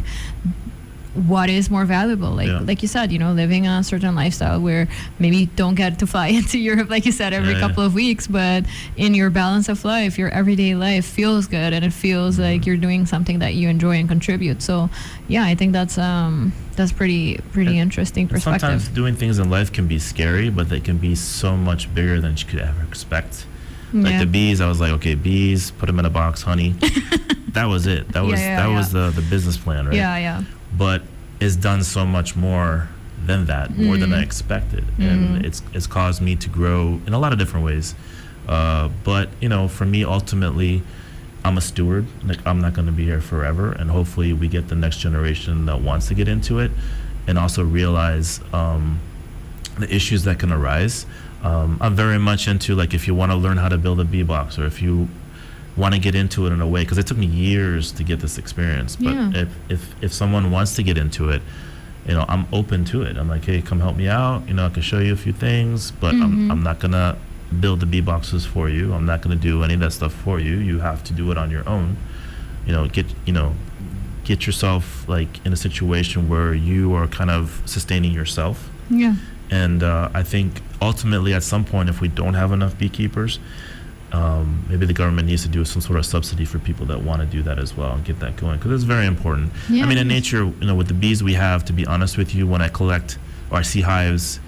Speaker 2: what is more valuable, like you said, living a certain lifestyle where maybe you don't get to fly into Europe, like you said, every couple of weeks, but in your balance of life, your everyday life feels good, and it feels like you're doing something that you enjoy and contribute. So I think that's pretty interesting perspective.
Speaker 3: Sometimes doing things in life can be scary, but they can be so much bigger than you could ever expect. Like the bees, I was like, okay, bees, put them in a box, honey. That was it. That was the business plan, right?
Speaker 2: Yeah.
Speaker 3: But it's done so much more than that, more than I expected, and it's caused me to grow in a lot of different ways. But for me, ultimately, I'm a steward. Like, I'm not going to be here forever, and hopefully, we get the next generation that wants to get into it, and also realize the issues that can arise. I'm very much into, like, if you want to learn how to build a bee box, or if you want to get into it in a way, because it took me years to get this experience, but if someone wants to get into it, I'm open to it. I'm like, hey, come help me out, I can show you a few things, but I'm not gonna build the bee boxes for you. I'm not gonna do any of that stuff for you. You have to do it on your own. Get yourself, like, in a situation where you are kind of sustaining yourself. And I think ultimately, at some point, if we don't have enough beekeepers, maybe the government needs to do some sort of subsidy for people that want to do that as well and get that going, because it's very important. I mean, in nature, with the bees we have, to be honest with you, when I collect or I see hives,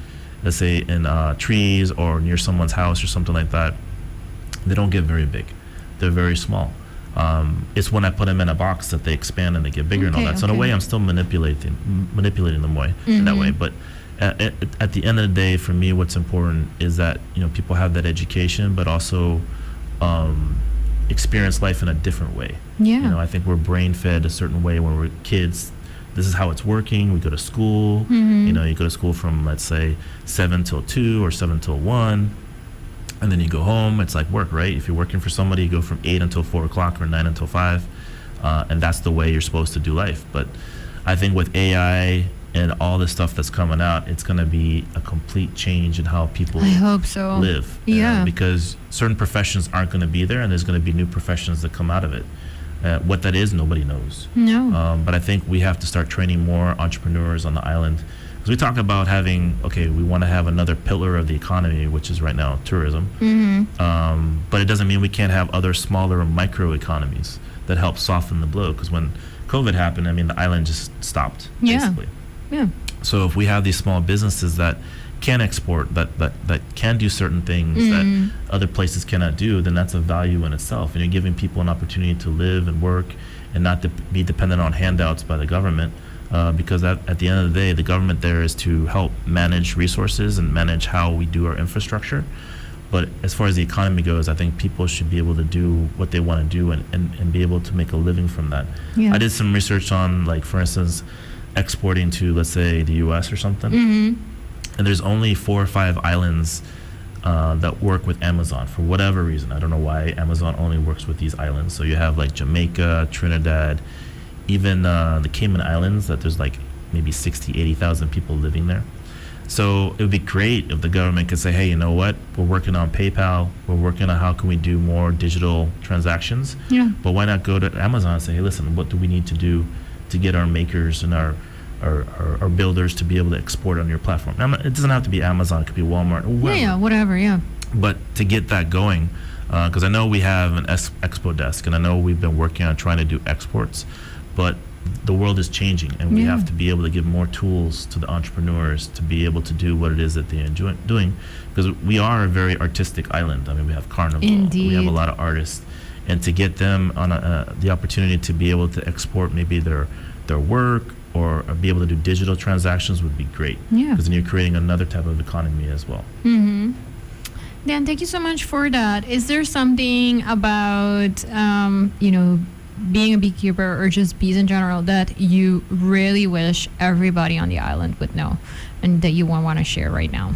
Speaker 3: let's say in trees or near someone's house or something like that, they don't get very big. They're very small. It's when I put them in a box that they expand and they get bigger and all that. So in a way, I'm still manipulating them in that way. But at the end of the day, for me, what's important is that people have that education, but also experience life in a different way. I think we're brain fed a certain way when we're kids. This is how it's working. We go to school. You go to school from, let's say, 7 till 2 or 7 till 1, and then you go home. It's like work, right? If you're working for somebody, you go from 8 until 4 o'clock or 9 until 5, and that's the way you're supposed to do life. But I think with AI and all the stuff that's coming out, it's going to be a complete change in how people live. Because certain professions aren't going to be there, and there's going to be new professions that come out of it. What that is, nobody knows. But I think we have to start training more entrepreneurs on the island. Because we talk about having, we want to have another pillar of the economy, which is right now tourism. But it doesn't mean we can't have other smaller micro economies that help soften the blow. Because when COVID happened, the island just stopped, basically. So if we have these small businesses that can export, that can do certain things that other places cannot do, then that's a value in itself. And you're giving people an opportunity to live and work and not to be dependent on handouts by the government. Because at the end of the day, the government there is to help manage resources and manage how we do our infrastructure. But as far as the economy goes, I think people should be able to do what they want to do and be able to make a living from that. I did some research on, like, for instance, exporting to, let's say, the US or something. And there's only 4 or 5 islands that work with Amazon for whatever reason. I don't know why Amazon only works with these islands. So you have, like, Jamaica, Trinidad, even the Cayman Islands, that there's like maybe 80,000 people living there. So it would be great if the government could say, hey, you know what, we're working on PayPal, we're working on how can we do more digital transactions. But why not go to Amazon and say, hey, listen, what do we need to do to get our makers and our builders to be able to export on your platform? Now, it doesn't have to be Amazon, it could be Walmart or whoever.
Speaker 2: Whatever.
Speaker 3: But to get that going, because I know we have an expo desk, and I know we've been working on trying to do exports, but the world is changing, and we have to be able to give more tools to the entrepreneurs to be able to do what it is that they enjoy doing, because we are a very artistic island. We have Carnival.
Speaker 2: Indeed.
Speaker 3: We have a lot of artists, and to get them on the opportunity to be able to export maybe their work or be able to do digital transactions would be great, because then you're creating another type of economy as well.
Speaker 2: Dan, thank you so much for that. Is there something about being a beekeeper or just bees in general that you really wish everybody on the island would know and that you want to share right now?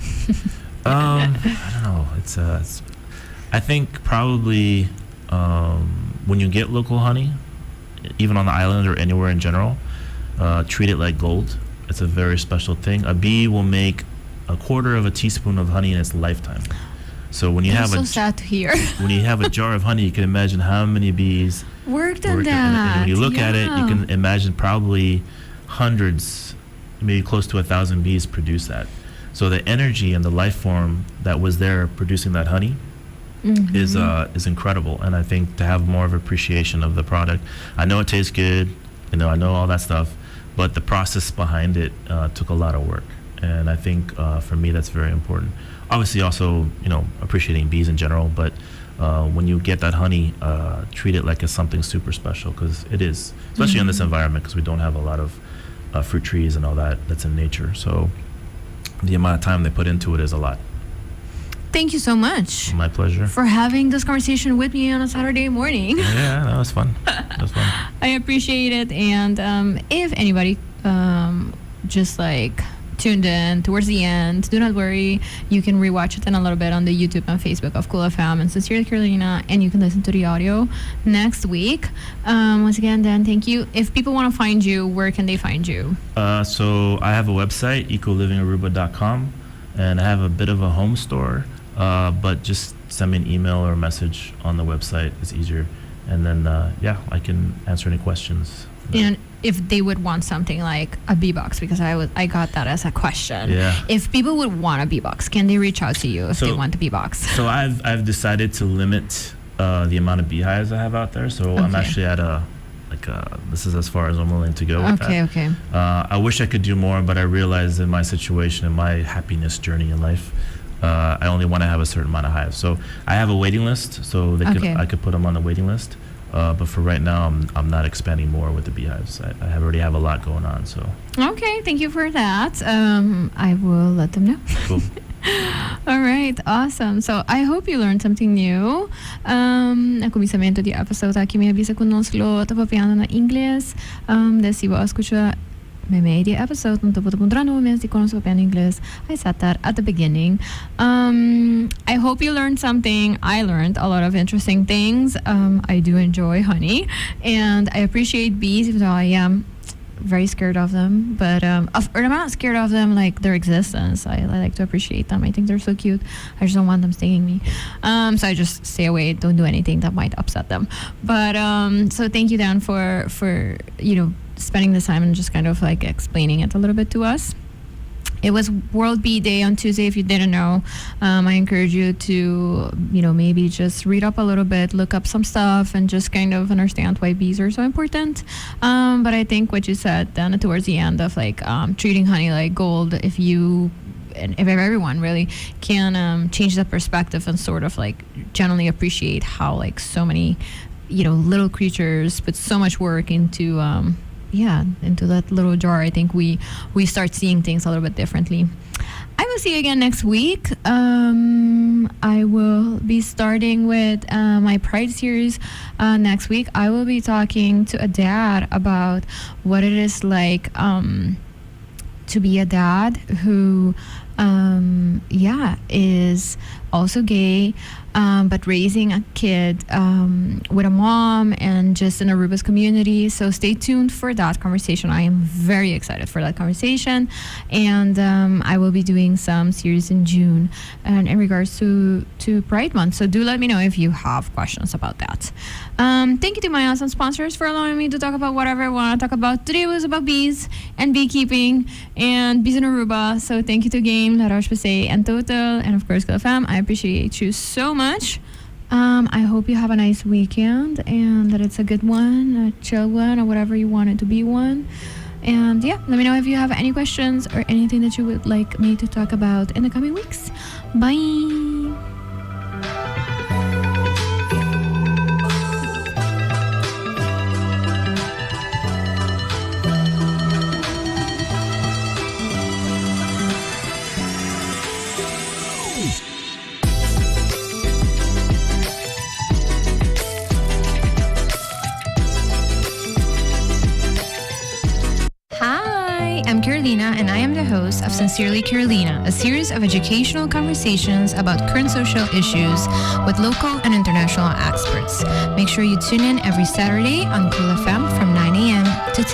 Speaker 3: I don't know. It's I think probably when you get local honey, even on the island or anywhere in general, treat it like gold. It's a very special thing. A bee will make 1/4 of a teaspoon of honey in its lifetime. So when you have
Speaker 2: sad to hear.
Speaker 3: When you have a jar of honey, you can imagine how many bees
Speaker 2: worked on that.
Speaker 3: And when you look at it, you can imagine probably hundreds, maybe close to 1,000 bees produce that. So the energy and the life form that was there producing that honey is incredible. And I think to have more of appreciation of the product, I know it tastes good, I know all that stuff, but the process behind it took a lot of work. And I think for me that's very important. Obviously also, appreciating bees in general, but when you get that honey, treat it like it's something super special, because it is, especially in this environment, because we don't have a lot of fruit trees and all that's in nature. So the amount of time they put into it is a lot.
Speaker 2: Thank you so much.
Speaker 3: My pleasure.
Speaker 2: For having this conversation with me on a Saturday morning.
Speaker 3: Yeah, that was fun.
Speaker 2: I appreciate it. And if anybody just like tuned in towards the end, do not worry. You can rewatch it in a little bit on the YouTube and Facebook of Cool FM and Sincerely Carolina, and you can listen to the audio next week. Once again, Dan, thank you. If people want to find you, where can they find you?
Speaker 3: So I have a website, ecolivingaruba.com, and I have a bit of a home store, but just send me an email or a message on the website. It's easier. And then, I can answer any questions.
Speaker 2: And if they would want something like a bee box, because I got that as a question.
Speaker 3: Yeah.
Speaker 2: If people would want a bee box, can they reach out to you if they want the bee box?
Speaker 3: So I've decided to limit the amount of beehives I have out there. So I'm actually at this is as far as I'm willing to go with that.
Speaker 2: Okay.
Speaker 3: I wish I could do more, but I realize in my situation, in my happiness journey in life, I only want to have a certain amount of hives. So I have a waiting list, so I could put them on the waiting list. But for right now, I'm not expanding more with the beehives. I already have a lot going on. So.
Speaker 2: Okay, thank you for that. I will let them know.
Speaker 3: Cool.
Speaker 2: All right, awesome. So I hope you learned something new. Al cominciamento di episode aqui me avisa quando non si lo tava piano na inglês. Desi wa escucha my media episode não tô encontrando mesmo de como se piano inglês. I said that at the beginning. I hope you learned something. I learned a lot of interesting things. I do enjoy honey, and I appreciate bees, even though I am very scared of them, but I'm not scared of them like their existence. I like to appreciate them. I think they're so cute. I just don't want them stinging me, so I just stay away, don't do anything that might upset them. But so thank you, Dan, for spending this time and just kind of like explaining it a little bit to us. It was World Bee Day on Tuesday, if you didn't know. I encourage you to, maybe just read up a little bit, look up some stuff, and just kind of understand why bees are so important. But I think what you said then towards the end of like treating honey like gold, if everyone really can change that perspective and sort of like generally appreciate how like so many, little creatures put so much work into that little jar, I think we start seeing things a little bit differently. I will see you again next week. I will be starting with my Pride series next week. I will be talking to a dad about what it is like to be a dad who is also gay, but raising a kid with a mom and just in Aruba's community. So stay tuned for that conversation. I am very excited for that conversation, and I will be doing some series in June and in regards to Pride Month. So do let me know if you have questions about that. Thank you to my awesome sponsors for allowing me to talk about whatever I want to talk about. Today was about bees and beekeeping and bees in Aruba. So thank you to Game, La Roche-Posay, and Total, and of course Cool FM. I appreciate you so much. I hope you have a nice weekend and that it's a good one, a chill one, or whatever you want it to be one. And let me know if you have any questions or anything that you would like me to talk about in the coming weeks. Bye. I'm Carolina, and I am the host of Sincerely Carolina, a series of educational conversations about current social issues with local and international experts. Make sure you tune in every Saturday on Cool FM from 9 a.m. to 10